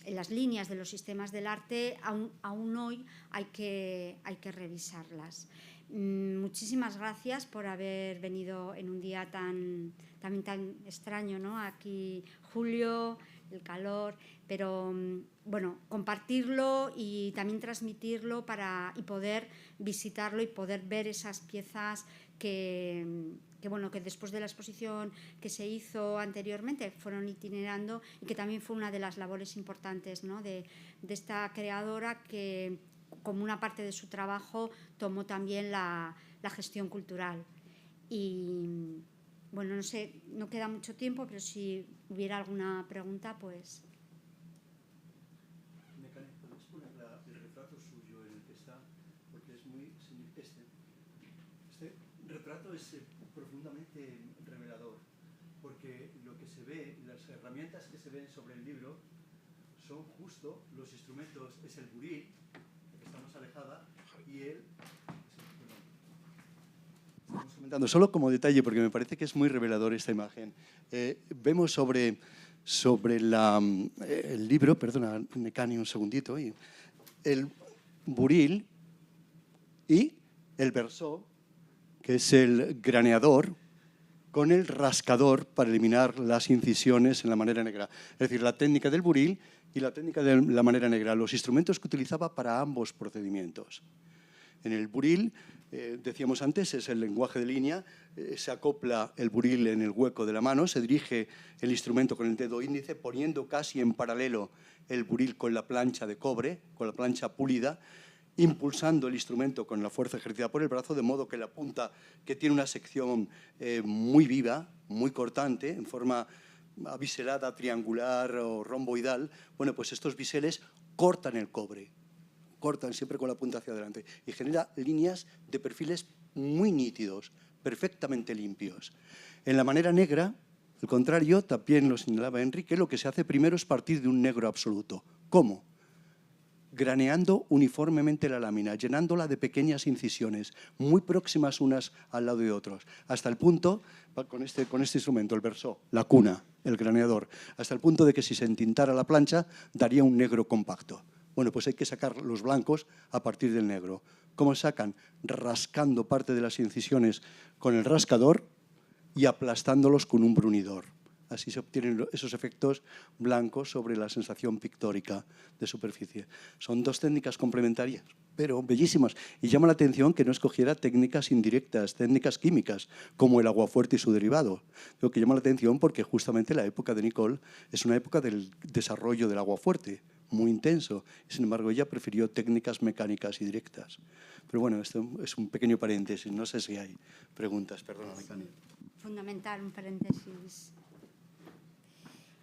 las líneas de los sistemas del arte, aún hoy hay que revisarlas. Muchísimas gracias por haber venido en un día también tan extraño, ¿no? Aquí Julio, el calor, pero bueno, compartirlo y también transmitirlo y poder visitarlo y poder ver esas piezas que después de la exposición que se hizo anteriormente fueron itinerando, y que también fue una de las labores importantes, ¿no? de esta creadora, que como una parte de su trabajo tomó también la gestión cultural. Y bueno, no sé, no queda mucho tiempo, pero si hubiera alguna pregunta, pues... ¿Podemos poner el retrato suyo en el que está? Porque es muy... Este retrato es profundamente revelador, porque lo que se ve, las herramientas que se ven sobre el libro son justo los instrumentos. Es el buril, que está más alejada, y él... Estamos comentando solo como detalle, porque me parece que es muy revelador esta imagen. Vemos sobre el libro, perdona, Nekani, un segundito, y el buril y el verso, que es el graneador, con el rascador para eliminar las incisiones en la manera negra. Es decir, la técnica del buril y la técnica de la manera negra, los instrumentos que utilizaba para ambos procedimientos. En el buril, decíamos antes, es el lenguaje de línea, se acopla el buril en el hueco de la mano, se dirige el instrumento con el dedo índice, poniendo casi en paralelo el buril con la plancha de cobre, con la plancha pulida, impulsando el instrumento con la fuerza ejercida por el brazo, de modo que la punta, que tiene una sección muy viva, muy cortante, en forma biselada, triangular o romboidal, bueno, pues estos biseles cortan el cobre, cortan siempre con la punta hacia adelante, y genera líneas de perfiles muy nítidos, perfectamente limpios. En la manera negra, al contrario, también lo señalaba Enrique, lo que se hace primero es partir de un negro absoluto. ¿Cómo? graneando uniformemente la lámina, llenándola de pequeñas incisiones, muy próximas unas al lado de otros, hasta el punto, con este instrumento, el versó, la cuna, el graneador, hasta el punto de que si se entintara la plancha daría un negro compacto. Bueno, pues hay que sacar los blancos a partir del negro. ¿Cómo sacan? Rascando parte de las incisiones con el rascador y aplastándolos con un brunidor. Así se obtienen esos efectos blancos sobre la sensación pictórica de superficie. Son dos técnicas complementarias, pero bellísimas. Y llama la atención que no escogiera técnicas indirectas, técnicas químicas, como el aguafuerte y su derivado. Lo que llama la atención porque justamente la época de Nicole es una época del desarrollo del aguafuerte, muy intenso. Sin embargo, ella prefirió técnicas mecánicas y directas. Pero bueno, esto es un pequeño paréntesis. No sé si hay preguntas. Perdóname, Cani. Fundamental, un paréntesis.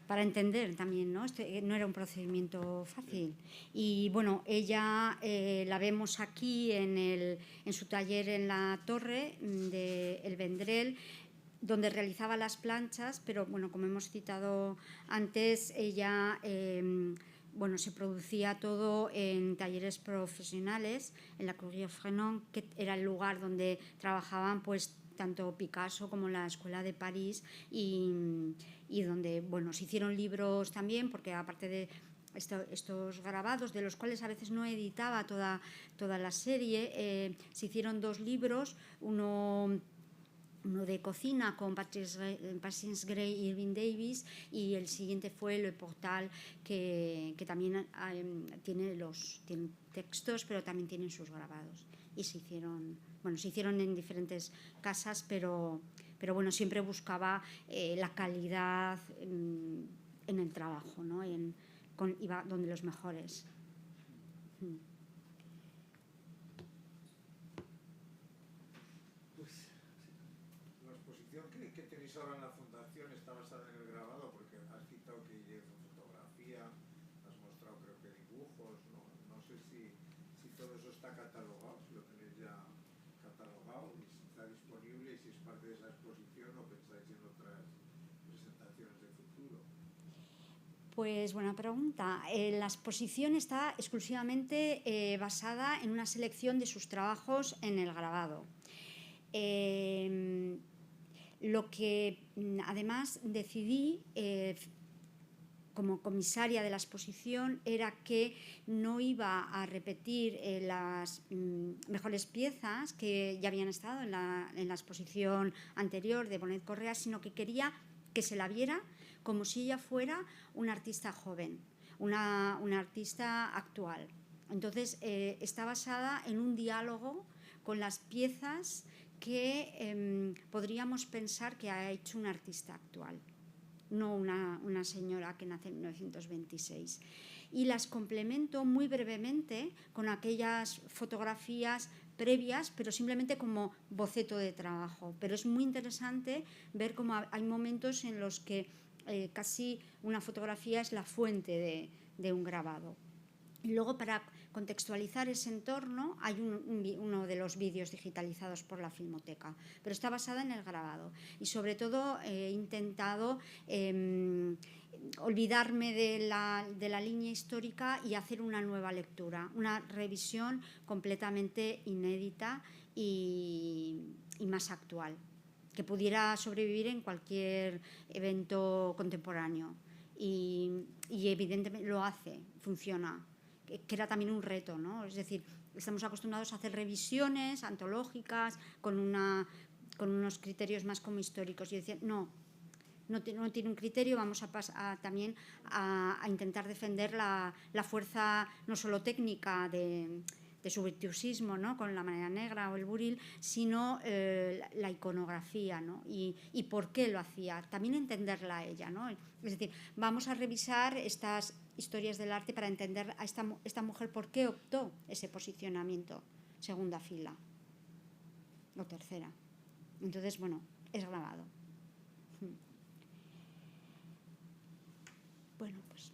Para entender también, ¿no? No era un procedimiento fácil. Y bueno, ella la vemos aquí en su taller en la torre de El Vendrell, donde realizaba las planchas, pero bueno, como hemos citado antes, ella bueno, se producía todo en talleres profesionales, en la Curie-Frénon, que era el lugar donde trabajaban pues tanto Picasso como la Escuela de París y donde, bueno, se hicieron libros también, porque aparte de estos grabados, de los cuales a veces no editaba toda la serie, se hicieron 2 libros, uno de cocina con Patience Gray y Irving Davis, y el siguiente fue Le Portal, que también tiene textos, pero también tienen sus grabados. Y se hicieron en diferentes casas, pero bueno, siempre buscaba la calidad en el trabajo, ¿no? Iba donde los mejores. La exposición que tenéis ahora en la fundación está basada en el grabado, porque has citado que hizo fotografía, has mostrado creo que dibujos, no sé si todo eso está catalogado, si lo tenéis ya catalogado y si está disponible y si es parte de esa exposición o pensáis en otras presentaciones de futuro. Pues buena pregunta. La exposición está exclusivamente basada en una selección de sus trabajos en el grabado. Lo que además decidí como comisaria de la exposición era que no iba a repetir las mejores piezas que ya habían estado en la exposición anterior de Bonet Correa, sino que quería que se la viera como si ella fuera una artista joven, una artista actual. Entonces, está basada en un diálogo con las piezas que podríamos pensar que ha hecho un artista actual, no una señora que nace en 1926. Y las complemento muy brevemente con aquellas fotografías previas, pero simplemente como boceto de trabajo. Pero es muy interesante ver cómo hay momentos en los que casi una fotografía es la fuente de un grabado. Y luego, para contextualizar ese entorno, hay uno de los vídeos digitalizados por la Filmoteca, pero está basada en el grabado. Y sobre todo he intentado olvidarme de la línea histórica y hacer una nueva lectura, una revisión completamente inédita y más actual, que pudiera sobrevivir en cualquier evento contemporáneo. Y evidentemente lo hace, funciona, que era también un reto, ¿no? Es decir, estamos acostumbrados a hacer revisiones antológicas con unos criterios más como históricos. Y decía, no tiene un criterio, vamos también a intentar defender la fuerza no solo técnica de su virtuosismo, ¿no? Con La Manera Negra o El Buril, sino la iconografía, ¿no? Y por qué lo hacía, también entenderla a ella, ¿no? Es decir, vamos a revisar estas historias del arte para entender a esta mujer por qué optó ese posicionamiento, segunda fila o tercera. Entonces, bueno, es grabado. Bueno, pues